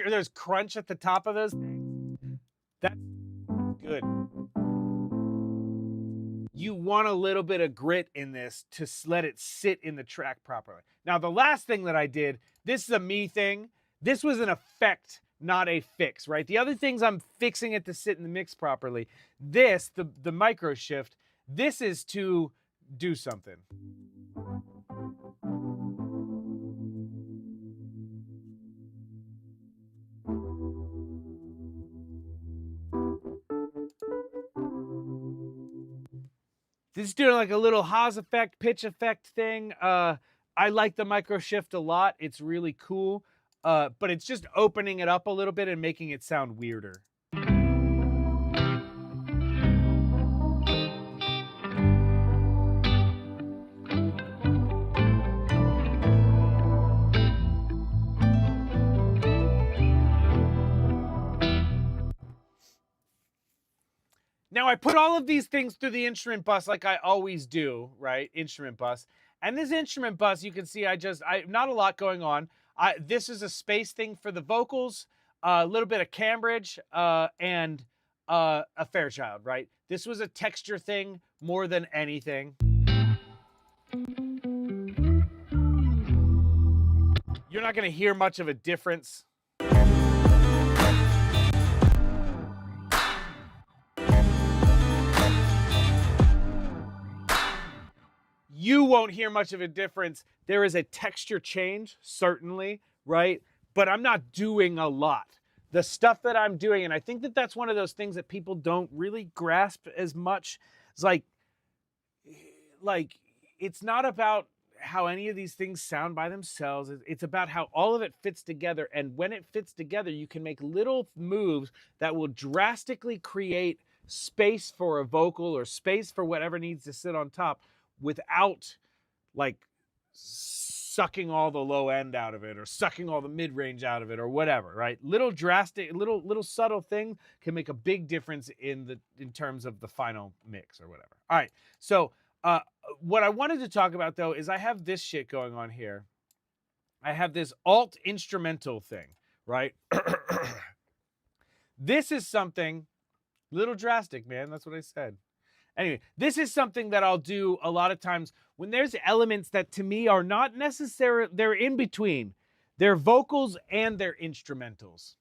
there's crunch at the top of those things. That's good. You want a little bit of grit in this to let it sit in the track properly. Now, the last thing that I did, this is a me thing. This was an effect, not a fix, right? The other things I'm fixing it to sit in the mix properly. This, the micro shift, this is to do something. This is doing like a little Haas effect, pitch effect thing. I like the micro shift a lot. It's really cool. But it's just opening it up a little bit and making it sound weirder. Now, I put all of these things through the instrument bus like I always do, right? Instrument bus. And this instrument bus, you can see not a lot going on. This is a space thing for the vocals, a little bit of Cambridge, and a Fairchild, right? This was a texture thing more than anything. You're not going to hear much of a difference. You won't hear much of a difference. There is a texture change, certainly, right? But I'm not doing a lot. The stuff that I'm doing, and I think that that's one of those things that people don't really grasp as much. It's like it's not about how any of these things sound by themselves. It's about how all of it fits together. And when it fits together, you can make little moves that will drastically create space for a vocal or space for whatever needs to sit on top, without like sucking all the low end out of it or sucking all the mid range out of it or whatever, right? Little drastic, little subtle thing can make a big difference in terms of the final mix or whatever. All right, so what I wanted to talk about though is I have this shit going on here. I have this alt instrumental thing, right? This is something little drastic, man. That's what I said. Anyway, this is something that I'll do a lot of times when there's elements that to me are not necessarily, they're in between. They're vocals and they're instrumentals,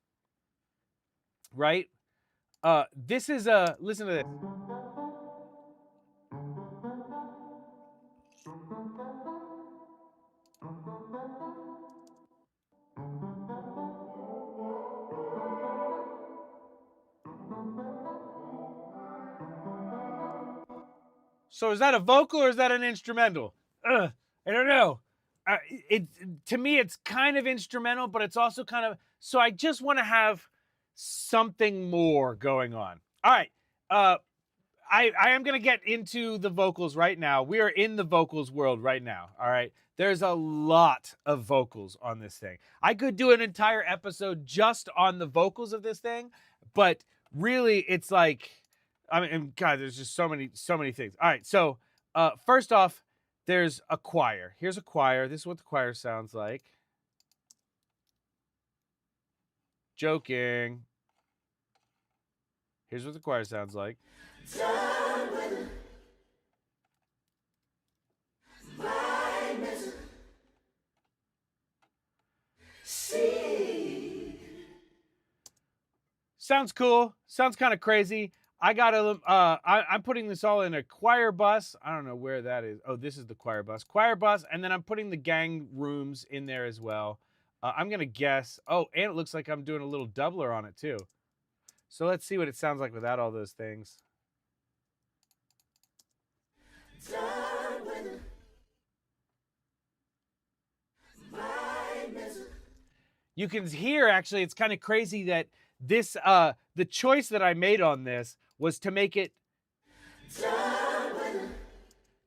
right? This is listen to this. So is that a vocal or is that an instrumental? I don't know. It to me, it's kind of instrumental, but it's also kind of. So I just want to have something more going on. All right. I am going to get into the vocals right now. We are in the vocals world right now. All right. There's a lot of vocals on this thing. I could do an entire episode just on the vocals of this thing, but really it's like, I mean, God, there's just so many things. All right. So first off, there's a choir. Here's a choir. This is what the choir sounds like. Joking. Here's what the choir sounds like. Sounds cool. Sounds kind of crazy. I got I'm putting this all in a choir bus. I don't know where that is. Oh, this is the choir bus. Choir bus, and then I'm putting the gang rooms in there as well. I'm gonna guess. Oh, and it looks like I'm doing a little doubler on it too. So let's see what it sounds like without all those things. You can hear, actually, it's kind of crazy that this, the choice that I made on this was to make it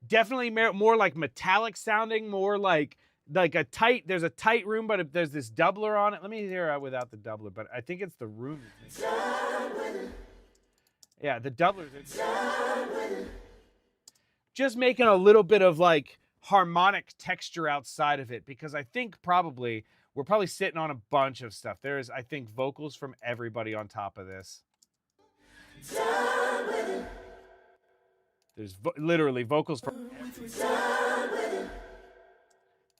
definitely more like metallic sounding, more like a tight, there's a tight room, but there's this doubler on it. Let me hear it without the doubler, but I think it's the room. Yeah, the doubler. Just making a little bit of like harmonic texture outside of it, because I think we're probably sitting on a bunch of stuff. There's, I think, vocals from everybody on top of this. There's literally vocals from everybody.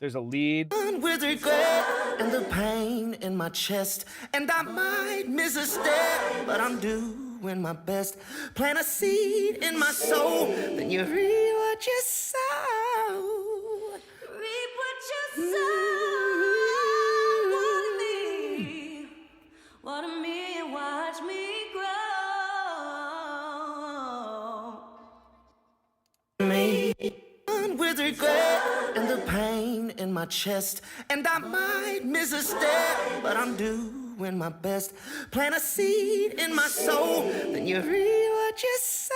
There's a lead. With regret and the pain in my chest, and I might miss a step, but I'm doing my best. Plant a seed in my soul, then you reap what you sow. Reap what you sow. Water me and watch me grow. Me with regret and the pain in my chest, and I might miss a step, but I'm doing my best. Plant a seed in my soul, then you reap what you sow.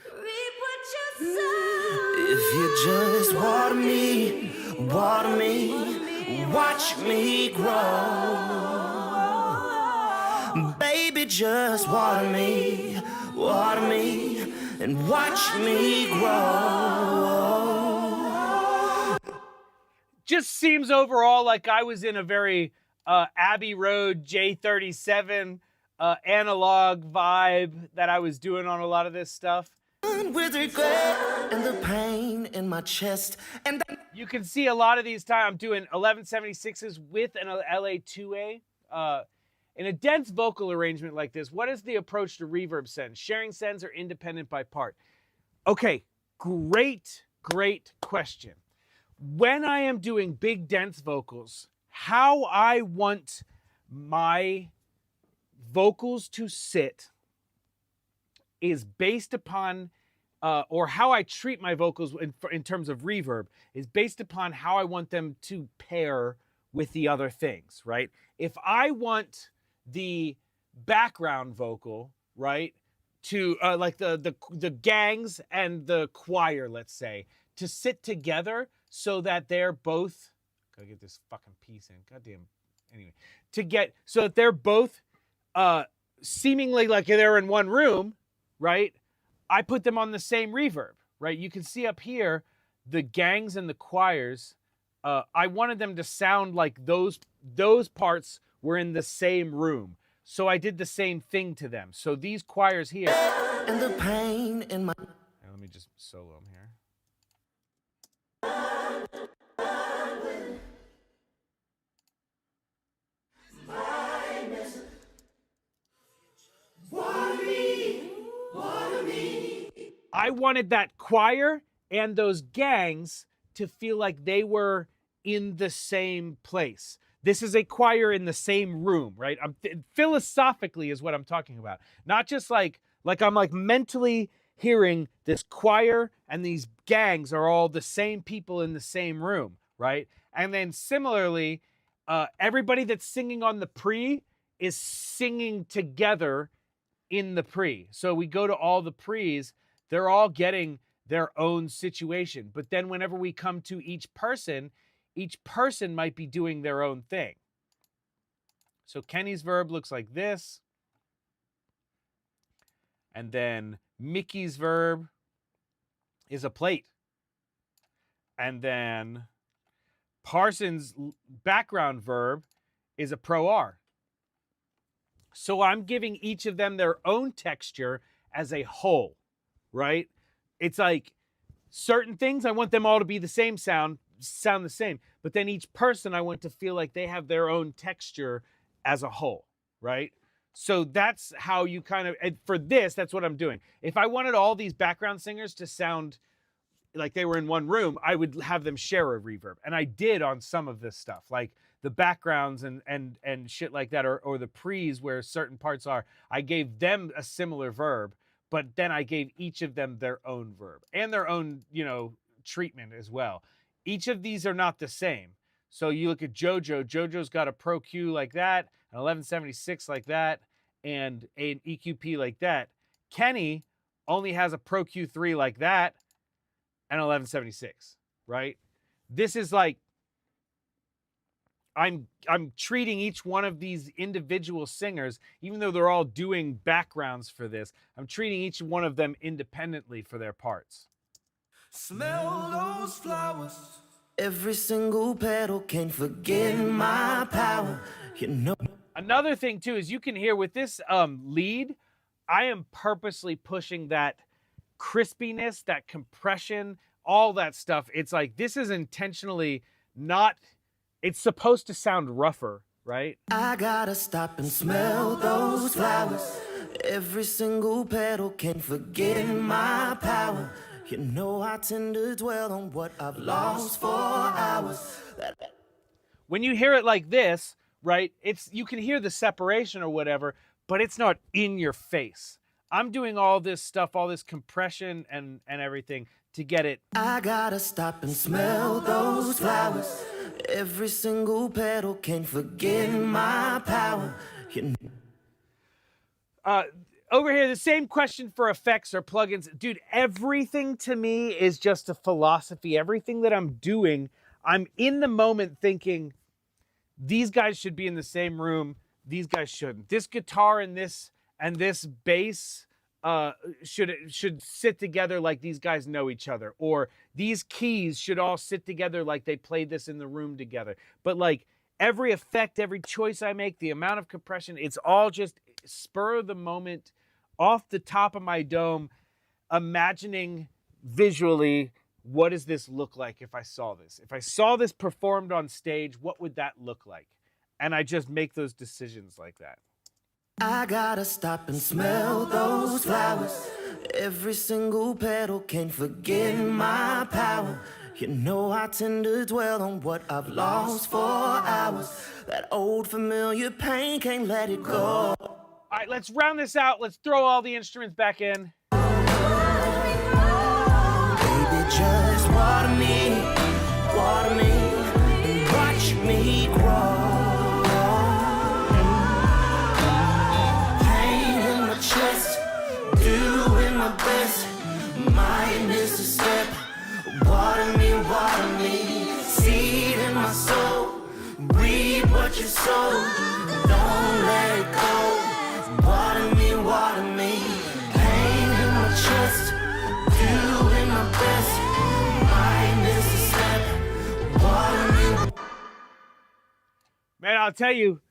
Reap what you sow. If you just water me, watch me grow. Baby, just water me, and watch me grow. Just seems overall like I was in a very Abbey Road J37 analog vibe that I was doing on a lot of this stuff. With regret and the pain in my chest, and you can see a lot of these times I'm doing 1176s with an LA2A. In a dense vocal arrangement like this, what is the approach to reverb sends? Sharing sends or independent by part? Okay, great question. When I am doing big dense vocals, how I want my vocals to sit is based upon, or how I treat my vocals in terms of reverb is based upon how I want them to pair with the other things, right? If I want the background vocal, right, to like the gangs and the choir, let's say, to sit together so that they're both, gotta get this fucking piece in, goddamn, anyway, so that they're both seemingly like they're in one room, right? I put them on the same reverb, right? You can see up here, the gangs and the choirs, I wanted them to sound like those parts were in the same room. So I did the same thing to them. So these choirs here. And the pain in my... Let me just solo them here. I wanted that choir and those gangs to feel like they were in the same place. This is a choir in the same room, right? Philosophically is what I'm talking about. Not just like I'm like mentally hearing this choir and these gangs are all the same people in the same room, right? And then similarly, everybody that's singing on the pre is singing together in the pre. So we go to all the pre's, they're all getting their own situation. But then whenever we come to each person might be doing their own thing. So Kenny's verb looks like this. And then Mickey's verb is a plate. And then Parson's background verb is a pro R. So I'm giving each of them their own texture as a whole, right? It's like certain things, I want them all to be the same sound the same, but then each person I want to feel like they have their own texture as a whole, right? So that's how you kind of, and for this, that's what I'm doing. If I wanted all these background singers to sound like they were in one room, I would have them share a reverb. And I did on some of this stuff, like the backgrounds and shit like that, or the pre's where certain parts are, I gave them a similar verb, but then I gave each of them their own verb and their own, treatment as well. Each of these are not the same. So you look at JoJo. JoJo's got a Pro Q like that, an 1176 like that, and an EQP like that. Kenny only has a Pro Q3 like that, and 1176, right? This is like, I'm treating each one of these individual singers, even though they're all doing backgrounds for this, I'm treating each one of them independently for their parts. Smell those flowers. Every single petal can forget my power. Another thing too is you can hear with this lead, I am purposely pushing that crispiness, that compression, all that stuff. It's like this is intentionally not. It's supposed to sound rougher, right? I gotta stop and smell those flowers. Every single petal can forget my power. I tend to dwell on what I've lost for hours. When you hear it like this, right, you can hear the separation or whatever, but it's not in your face. I'm doing all this stuff, all this compression and everything to get it. I gotta stop and smell those flowers. Every single petal can forget my power. Over here, the same question for effects or plugins. Dude, everything to me is just a philosophy. Everything that I'm doing, I'm in the moment thinking, these guys should be in the same room. These guys shouldn't. This guitar and this bass should sit together like these guys know each other. Or these keys should all sit together like they played this in the room together. But like every effect, every choice I make, the amount of compression, it's all just spur of the moment, off the top of my dome, imagining visually, what does this look like if I saw this? If I saw this performed on stage, what would that look like? And I just make those decisions like that. I gotta stop and smell those flowers. Every single petal can forget my power. I tend to dwell on what I've lost for hours. That old familiar pain, can't let it go. All right, let's round this out. Let's throw all the instruments back in. Baby, just water me, and watch me grow. Pain in my chest, doing my best. Might miss a step. Water me, your soul. Don't let it go. Water me. Pain in my chest. Doing my best. Might miss a step. Water me. Man, I'll tell you,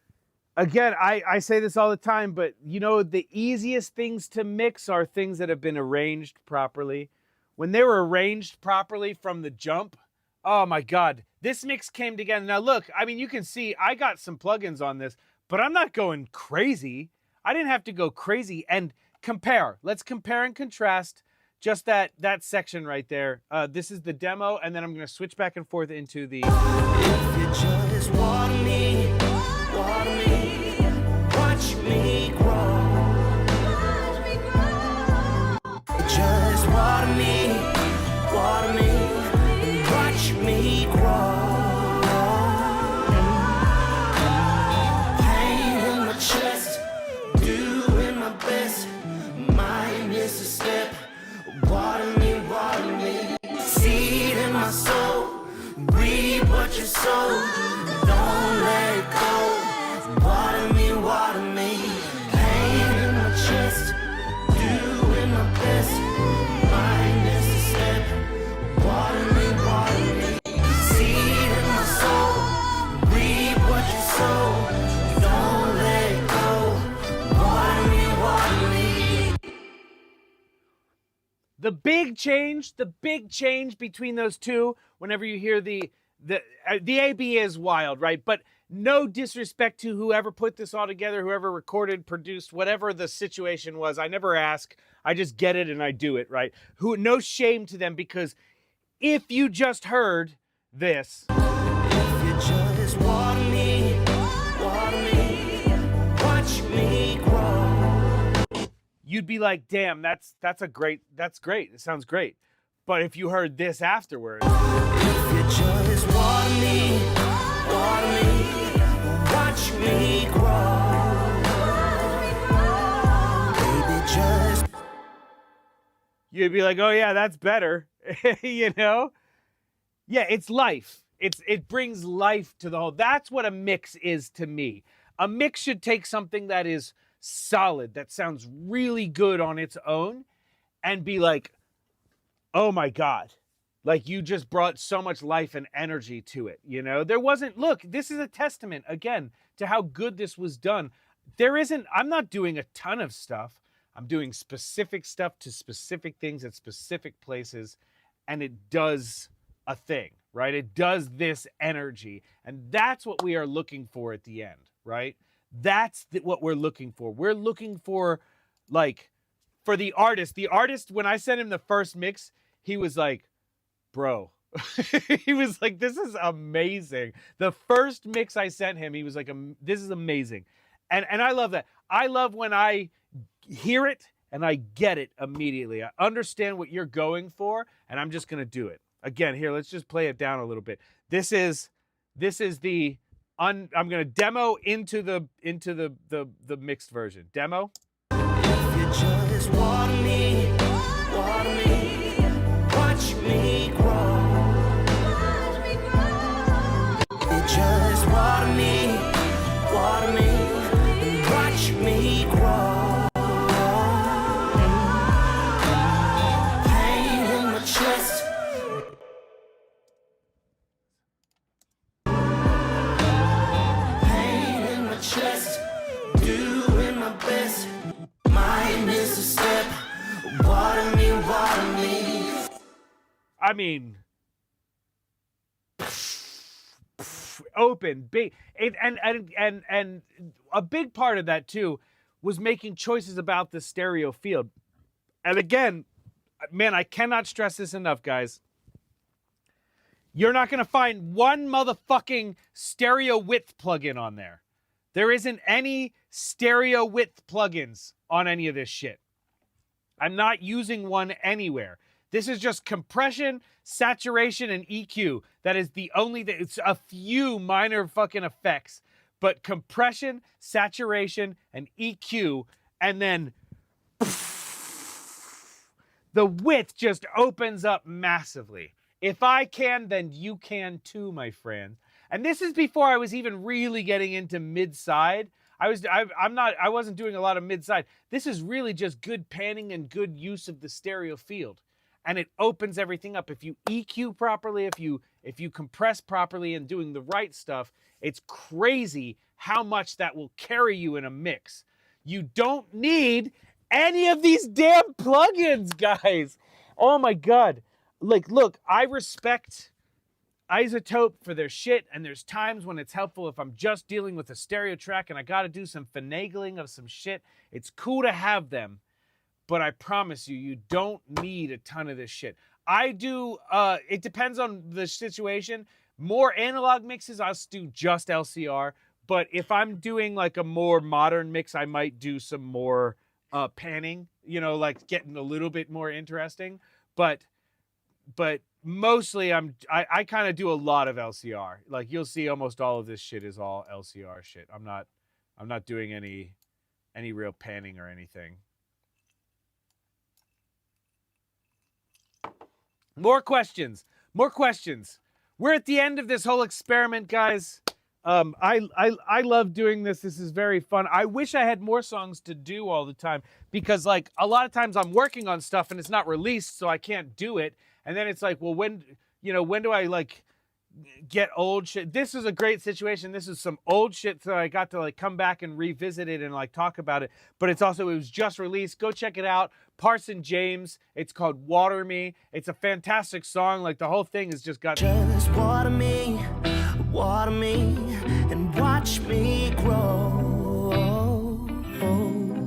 again, I say this all the time, but you know, the easiest things to mix are things that have been arranged properly. When they were arranged properly from the jump, oh my God, this mix came together. Now look, I mean, you can see I got some plugins on this, but I'm not going crazy. I didn't have to go crazy. And compare. Let's compare and contrast just that section right there. This is the demo, and then I'm going to switch back and forth into the... If you just water me, watch me grow. Just water me, watch me grow. Pain in my chest, doing my best. Might miss a step. Water me. Seed in my soul, reap what you sow. Don't let it go. Water me. Pain in my chest, doing my best. Might miss a step. Water me. Seed in my soul, reap what you sow. Don't let it go. Water me. The big change between those two, whenever you hear the AB is wild, right? But no disrespect to whoever put this all together, whoever recorded, produced, whatever the situation was. I never ask. I just get it and I do it, right? No shame to them, because if you just heard this, If you just water me, watch me grow. you'd be like, damn, that's great. It sounds great. But if you heard this afterwards, If you just water me, watch me grow. Baby, just you'd be like, oh yeah, that's better. You know? Yeah, it's life. It brings life to the whole. That's what a mix is to me. A mix should take something that is solid, that sounds really good on its own, and be like, oh my God. Like, you just brought so much life and energy to it, you know? There wasn't, look, this is a testament, again, to how good this was done. I'm not doing a ton of stuff. I'm doing specific stuff to specific things at specific places, and it does a thing, right? It does this energy, and that's what we are looking for at the end, right? That's what we're looking for. We're looking for, like, for the artist. The artist, when I sent him the first mix, he was like, bro, he was like, this is amazing. The first mix I sent him, he was like, this is amazing. And I love that. I love when I hear it and I get it immediately. I understand what you're going for, and I'm just going to do it. Again, here, let's just play it down a little bit. This is the I'm going to demo into the mixed version. Demo. if you just water me, watch me grow. You just water me, watch me grow. Pain in my chest. Pain in my chest. Doing my best. Might miss a step. Water me. I mean, open, big, and a big part of that too was making choices about the stereo field. And again, man, I cannot stress this enough, guys. You're not going to find one motherfucking stereo width plugin on there. There isn't any stereo width plugins on any of this shit. I'm not using one anywhere. This is just compression, saturation, and EQ. That is the only thing. It's a few minor fucking effects. But compression, saturation, and EQ, and then the width just opens up massively. If I can, then you can too, my friend. And this is before I was even really getting into mid-side. I wasn't doing a lot of mid-side. This is really just good panning and good use of the stereo field. And it opens everything up. If you EQ properly, if you compress properly and doing the right stuff, it's crazy how much that will carry you in a mix. You don't need any of these damn plugins, guys. Oh my God. Like, look, I respect Isotope for their shit, and there's times when it's helpful if I'm just dealing with a stereo track and I got to do some finagling of some shit. It's cool to have them, but I promise you, you don't need a ton of this shit. I do, it depends on the situation. More analog mixes, I'll do just LCR, but if I'm doing like a more modern mix, I might do some more panning, you know, like getting a little bit more interesting. But mostly I kind of do a lot of LCR. Like you'll see almost all of this shit is all LCR shit. I'm not doing any real panning or anything. More questions. We're at the end of this whole experiment, guys. I love doing this. This is very fun. I wish I had more songs to do all the time because like a lot of times I'm working on stuff and it's not released, so I can't do it. And then it's like, well, when do I like get old shit? This is a great situation. This is some old shit that I got to like come back and revisit it and like talk about it. But it was just released. Go check it out. Parson James. It's called Water Me. It's a fantastic song. Like the whole thing has just got. Just water me, and watch me grow.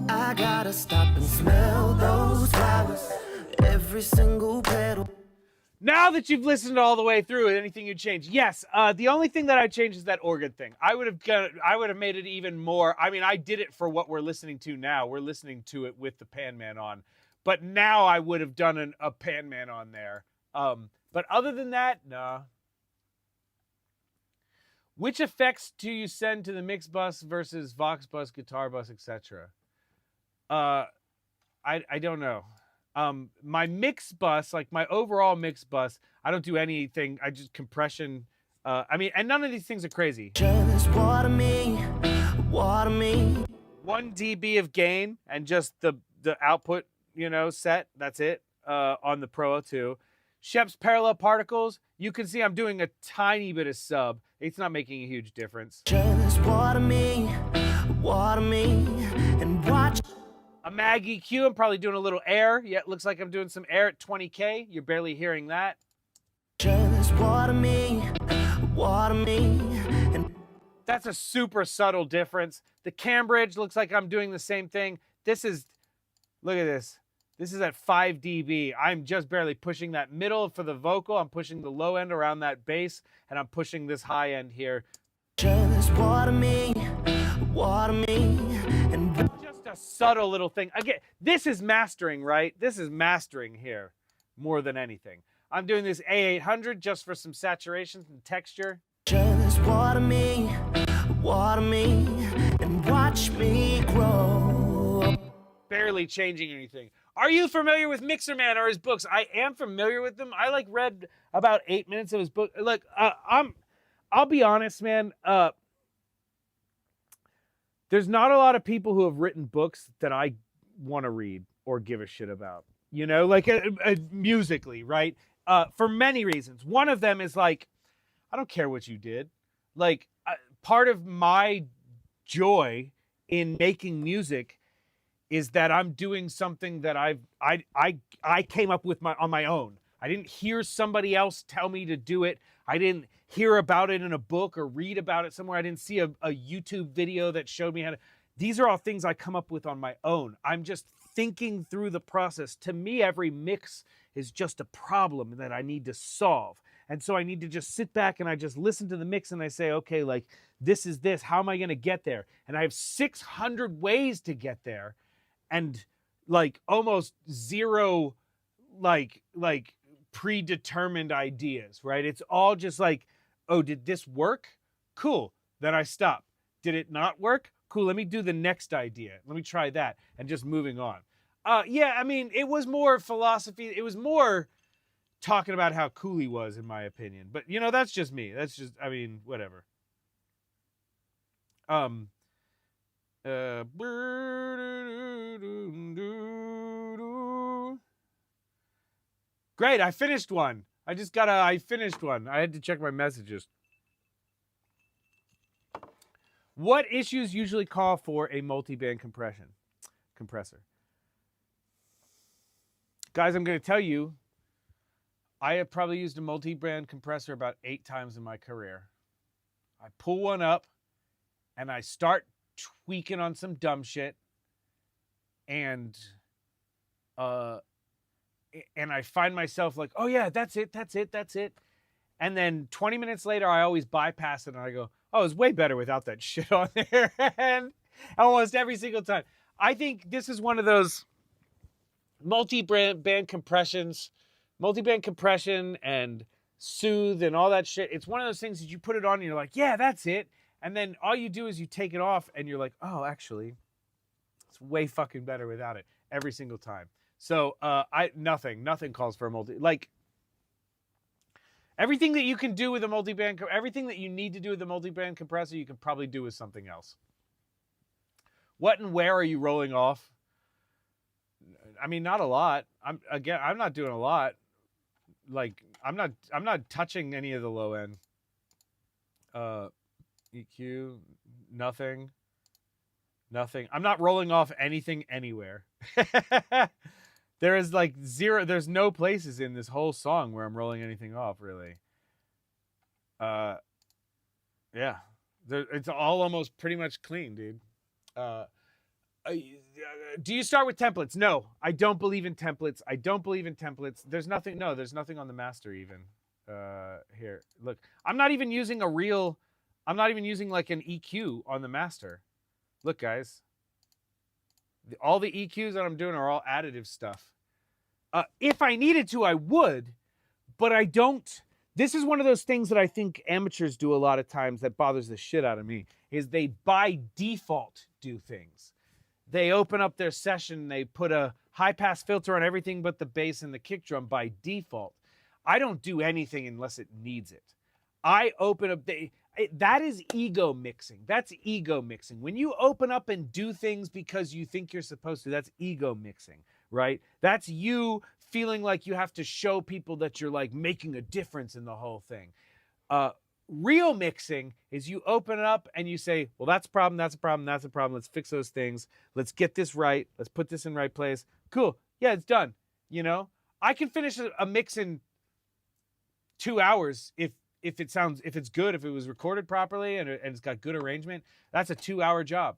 I gotta stop and smell those flowers. Every single petal. Now that you've listened all the way through, anything you'd change? Yes. The only thing that I changed is that organ thing. I would have made it even more. I mean, I did it for what we're listening to now. We're listening to it with the Pan Man on, but now I would have done a Pan Man on there. But other than that, nah. Which effects do you send to the mix bus versus Vox bus, guitar bus, etc.? I don't know. My mix bus, like my overall mix bus, I don't do anything. I just compression. I mean, and none of these things are crazy. Just water me. 1 dB of gain and just the output, set. That's it. On the Pro 2. Shep's parallel particles. You can see I'm doing a tiny bit of sub. It's not making a huge difference. Just water me, and watch. A Mag EQ, I'm probably doing a little air. Yeah, it looks like I'm doing some air at 20K. You're barely hearing that. Just water me, and that's a super subtle difference. The Cambridge looks like I'm doing the same thing. Look at this. This is at 5 dB. I'm just barely pushing that middle for the vocal. I'm pushing the low end around that bass, and I'm pushing this high end here. Just water me, and just a subtle little thing. Again, this is mastering, right? This is mastering here more than anything. I'm doing this A800 just for some saturation and texture. Just water me, and watch me grow. Barely changing anything. Are you familiar with Mixer Man or his books? I am familiar with them. I read about 8 minutes of his book. Look, I'll be honest, man. There's not a lot of people who have written books that I want to read or give a shit about. Musically, right? For many reasons. One of them is like, I don't care what you did. Like, part of my joy in making music is that I'm doing something that I came up with on my own. I didn't hear somebody else tell me to do it. I didn't hear about it in a book or read about it somewhere. I didn't see a YouTube video that showed me how to. These are all things I come up with on my own. I'm just thinking through the process. To me, every mix is just a problem that I need to solve. And so I need to just sit back and I just listen to the mix and I say, okay, like, this is this. How am I going to get there? And I have 600 ways to get there. And like almost zero like predetermined ideas, right? It's all just like, oh, did this work? Cool. Then I stop. Did it not work? Cool. Let me do the next idea. Let me try that. And just moving on. Yeah, I mean, it was more philosophy. It was more talking about how cool he was, in my opinion. But you know, that's just me. That's just, I mean, whatever. Great, I finished one. I finished one. I had to check my messages. What issues usually call for a multi-band compressor? Guys, I'm going to tell you, I have probably used a multi-band compressor about 8 times in my career. I pull one up and I start tweaking on some dumb shit, and I find myself like, oh yeah, that's it. And then 20 minutes later, I always bypass it and I go, oh, it's way better without that shit on there. And almost every single time. I think this is one of those multi-band compression and soothe and all that shit. It's one of those things that you put it on and you're like, yeah, that's it. And then all you do is you take it off and you're like, oh, actually, it's way fucking better without it every single time. So nothing calls for a like everything that you can do with a multi-band, everything that you need to do with a multi-band compressor, you can probably do with something else. What and where are you rolling off? I mean, not a lot. I'm not doing a lot. Like I'm not touching any of the low end. EQ, nothing. I'm not rolling off anything anywhere. There is like zero. There's no places in this whole song where I'm rolling anything off, really. Yeah, it's all almost pretty much clean, dude. Do you start with templates? No, I don't believe in templates. There's nothing. No, there's nothing on the master even. Here, look. I'm not even using like an EQ on the master. Look, guys. All the EQs that I'm doing are all additive stuff. If I needed to, I would, but I don't. This is one of those things that I think amateurs do a lot of times that bothers the shit out of me, is they by default do things. They open up their session, they put a high-pass filter on everything but the bass and the kick drum by default. I don't do anything unless it needs it. I open up that is ego mixing. That's ego mixing. When you open up and do things because you think you're supposed to, that's ego mixing, right? That's you feeling like you have to show people that you're like making a difference in the whole thing. Real mixing is you open it up and you say, well, that's a problem. Let's fix those things. Let's get this right. Let's put this in right place. Cool. Yeah, it's done. You know, I can finish a mix in 2 hours if it's good, if it was recorded properly and it's got good arrangement. That's a 2-hour job.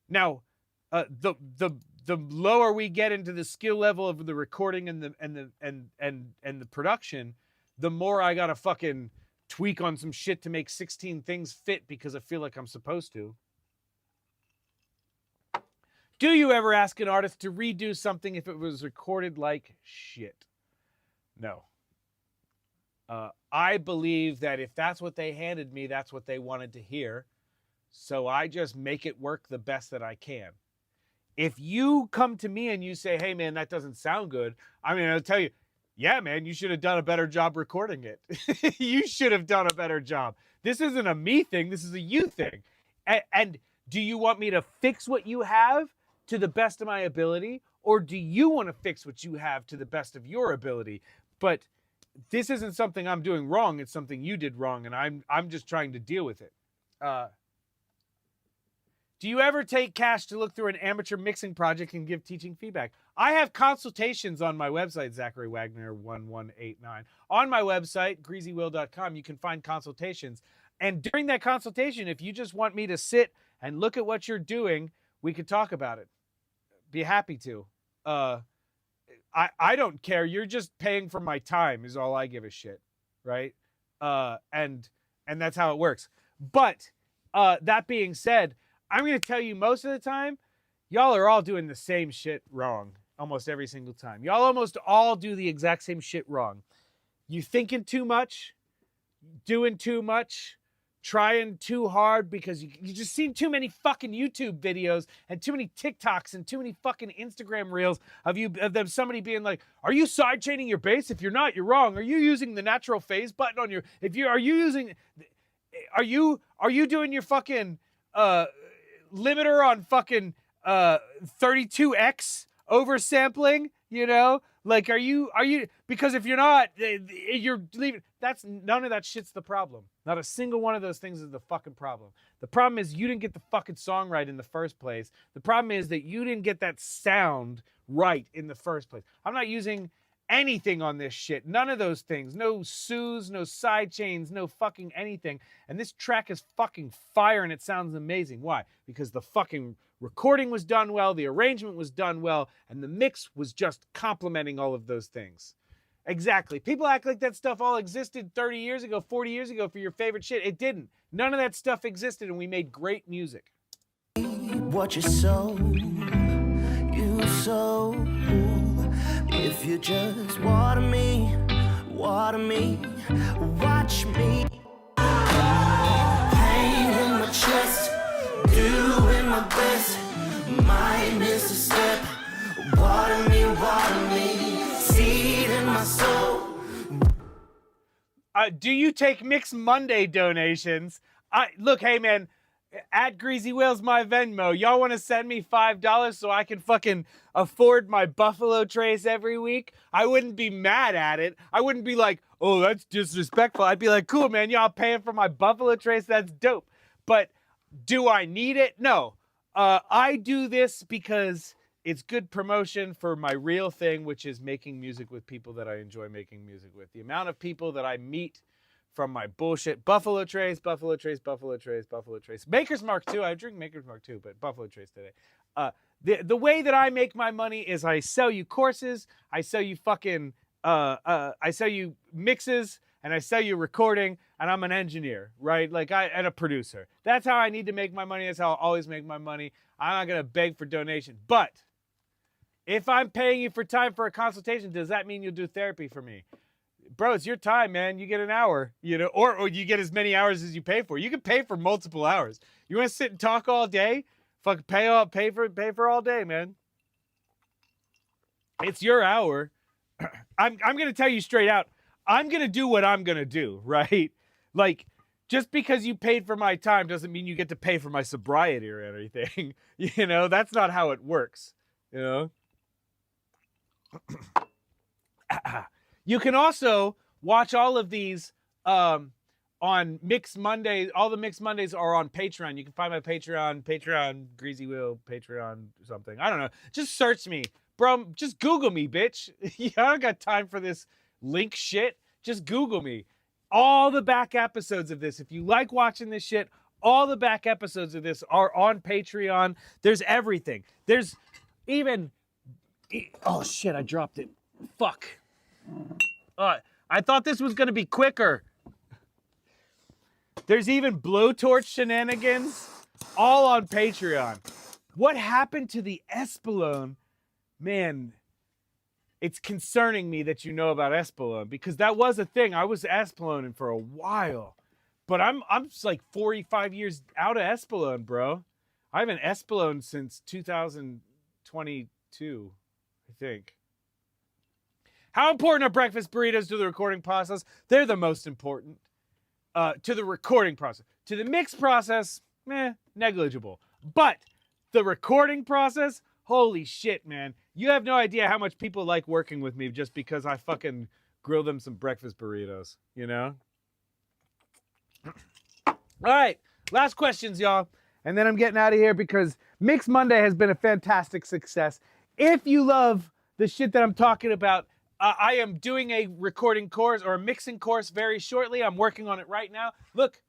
Now, the lower we get into the skill level of the recording and the production, the more I gotta fucking tweak on some shit to make 16 things fit because I feel like I'm supposed to. Do you ever ask an artist to redo something if it was recorded like shit? No. I believe that if that's what they handed me, that's what they wanted to hear. So I just make it work the best that I can. If you come to me and you say, hey, man, that doesn't sound good, I mean, I'll tell you, yeah, man, you should have done a better job recording it. You should have done a better job. This isn't a me thing. This is a you thing. And do you want me to fix what you have to the best of my ability? Or do you want to fix what you have to the best of your ability? But this isn't something I'm doing wrong. It's something you did wrong, and I'm just trying to deal with it. Do you ever take cash to look through an amateur mixing project and give teaching feedback? I have consultations on my website, Zachary Wagner 1189. On my website, greazywil.com, you can find consultations. And during that consultation, if you just want me to sit and look at what you're doing, we could talk about it. Be happy to. I don't care. You're just paying for my time is all I give a shit, right? And that's how it works. But that being said, I'm going to tell you most of the time, y'all are all doing the same shit wrong almost every single time. Y'all almost all do the exact same shit wrong. You thinking too much, doing too much, trying too hard because you just seen too many fucking YouTube videos and too many TikToks and too many fucking Instagram reels of them somebody being like, are you sidechaining your bass? If you're not, you're wrong. Are you using the natural phase button on your are you doing your fucking limiter on fucking 32x oversampling, you know? Like, are you, because if you're not, you're leaving. That's, none of that shit's the problem. Not a single one of those things is the fucking problem. The problem is you didn't get the fucking song right in the first place. The problem is that you didn't get that sound right in the first place. I'm not using anything on this shit. None of those things. No soothes, no side chains, no fucking anything. And this track is fucking fire and it sounds amazing. Why? Because the fucking recording was done well, the arrangement was done well, and the mix was just complementing all of those things. Exactly. People act like that stuff all existed 30 years ago, 40 years ago for your favorite shit. It didn't. None of that stuff existed, and we made great music. What you sow, you sow. If you just water me, watch me. Pain in my chest, doing my best. Might miss a step. Water me. Seed in my soul. Do you take Mix Monday donations? Look, hey man, at Greazy Wil's my Venmo. Y'all want to send me $5 so I can fucking afford my Buffalo Trace every week? I wouldn't be mad at it. I wouldn't be like, oh, that's disrespectful. I'd be like, cool, man, y'all paying for my Buffalo Trace? That's dope. But do I need it? No. I do this because it's good promotion for my real thing, which is making music with people that I enjoy making music with. The amount of people that I meet from my bullshit Buffalo Trace. Maker's Mark too. I drink Maker's Mark too, but Buffalo Trace today. The way that I make my money is I sell you courses, I sell you fucking I sell you mixes, and I sell you recording, and I'm an engineer, right? Like and a producer. That's how I need to make my money. That's how I'll always make my money. I'm not gonna beg for donation. But if I'm paying you for time for a consultation, does that mean you'll do therapy for me? Bro, it's your time, man. You get an hour, you know, or you get as many hours as you pay for. You can pay for multiple hours. You want to sit and talk all day? Fuck, pay for all day, man. It's your hour. I'm gonna tell you straight out. I'm gonna do what I'm gonna do, right? Like, just because you paid for my time doesn't mean you get to pay for my sobriety or anything. You know, that's not how it works. You know. You can also watch all of these on Mix Mondays. All the Mix Mondays are on Patreon. You can find my Patreon, Greazy Wil, Patreon, something. I don't know. Just search me. Bro, just Google me, bitch. I don't got time for this link shit. Just Google me. All the back episodes of this, if you like watching this shit, all the back episodes of this are on Patreon. There's everything. There's even... Oh, shit, I dropped it. Fuck. I thought this was going to be quicker. There's even blowtorch shenanigans, all on Patreon. What happened to the Espelone? Man, it's concerning me that you know about Espelone, because that was a thing. I was Espeloning for a while, but I'm just like 45 years out of Espelone, bro. I haven't Espelone since 2022, I think. How important are breakfast burritos to the recording process? They're the most important. To the recording process. To the mix process, negligible. But the recording process, holy shit, man. You have no idea how much people like working with me just because I fucking grill them some breakfast burritos, you know? All right, last questions, y'all. And then I'm getting out of here because Mix Monday has been a fantastic success. If you love the shit that I'm talking about, I am doing a recording course or a mixing course very shortly. I'm working on it right now. Look,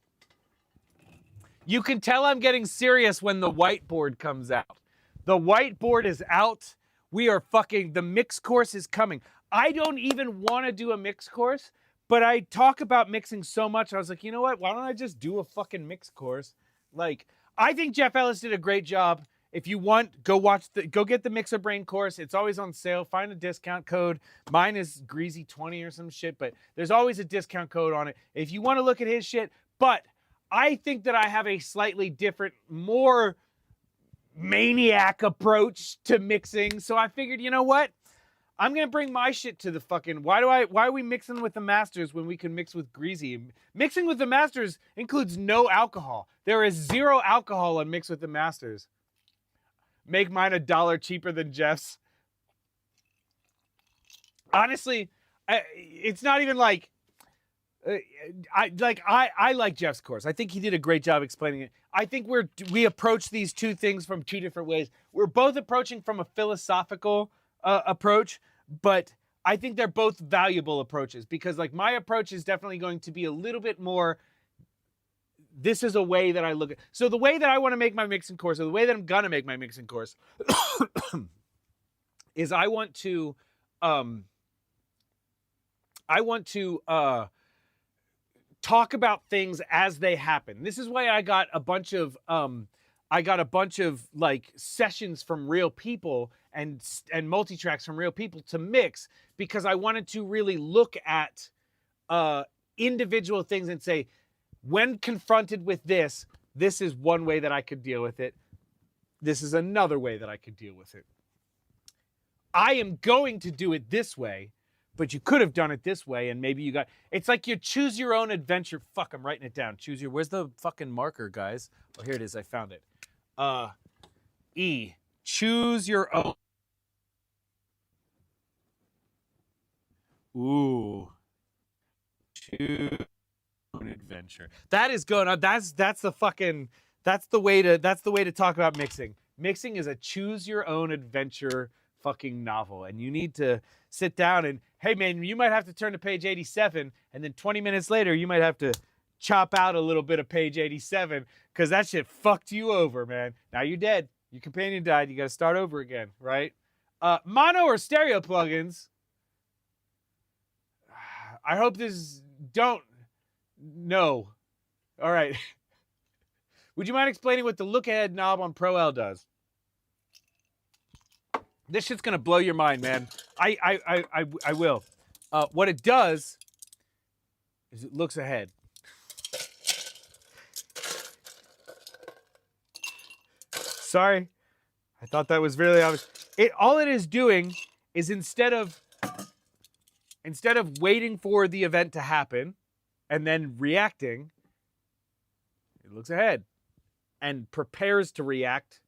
you can tell I'm getting serious when the whiteboard comes out. The whiteboard is out. We are fucking, the mix course is coming. I don't even want to do a mix course, but I talk about mixing so much. I was like, you know what? Why don't I just do a fucking mix course? Like, I think Jeff Ellis did a great job. If you want, go get the Mixer Brain course. It's always on sale. Find a discount code. Mine is Greazy20 or some shit, but there's always a discount code on it if you want to look at his shit. But I think that I have a slightly different, more maniac approach to mixing. So I figured, you know what? I'm gonna bring my shit to the fucking. Why are we mixing with the masters when we can mix with Greazy? Mixing with the masters includes no alcohol. There is 0 alcohol on Mix with the Masters. Make mine $1 cheaper than Jeff's. Honestly, it's not even like. I like Jeff's course. I think he did a great job explaining it. I think we approach these two things from two different ways. We're both approaching from a philosophical approach, but I think they're both valuable approaches because like my approach is definitely going to be a little bit more. This is a way that I look at. So the way that I want to make my mixing course, or the way that I'm gonna make my mixing course, is I want to talk about things as they happen. This is why I got a bunch of like sessions from real people and multi-tracks from real people to mix because I wanted to really look at individual things and say, when confronted with this is one way that I could deal with it. This is another way that I could deal with it. I am going to do it this way, but you could have done it this way, and maybe you got... It's like you choose your own adventure. Fuck, I'm writing it down. Where's the fucking marker, guys? Oh, here it is. I found it. E. Choose your own... Ooh. Choose your own adventure. That is going on. That's the fucking... That's the way to talk about mixing. Mixing is a choose your own adventure fucking novel, and you need to sit down and, hey man, you might have to turn to page 87, and then 20 minutes later you might have to chop out a little bit of page 87 because that shit fucked you over, man. Now you're dead. Your companion died. You got to start over again, right? Mono or stereo plugins? I hope this don't. No. All right. Would you mind explaining what the look ahead knob on Pro L does? This shit's gonna blow your mind, man. I will. What it does is it looks ahead. Sorry, I thought that was really obvious. All it is doing is instead of waiting for the event to happen and then reacting, it looks ahead and prepares to react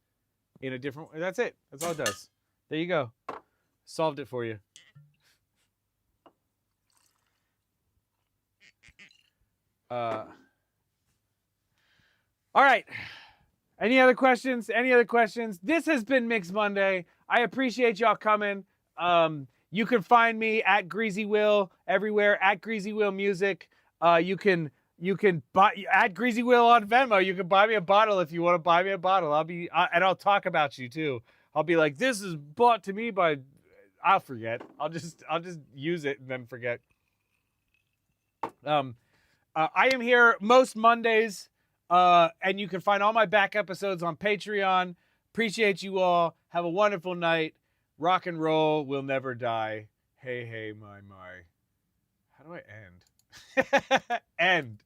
in a different way. That's it. That's all it does. There you go. Solved it for you. All right. Any other questions? Any other questions? This has been Mix Monday. I appreciate y'all coming. You can find me at Greazy Wil everywhere, at Greazy Wil Music. You can buy at Greazy Wil on Venmo. You can buy me a bottle if you want to buy me a bottle. And I'll talk about you too. I'll be like, this is bought to me by... I'll forget. I'll just use it and then forget. I am here most Mondays, and you can find all my back episodes on Patreon. Appreciate you all. Have a wonderful night. Rock and roll will never die. Hey, hey, my. How do I end? End.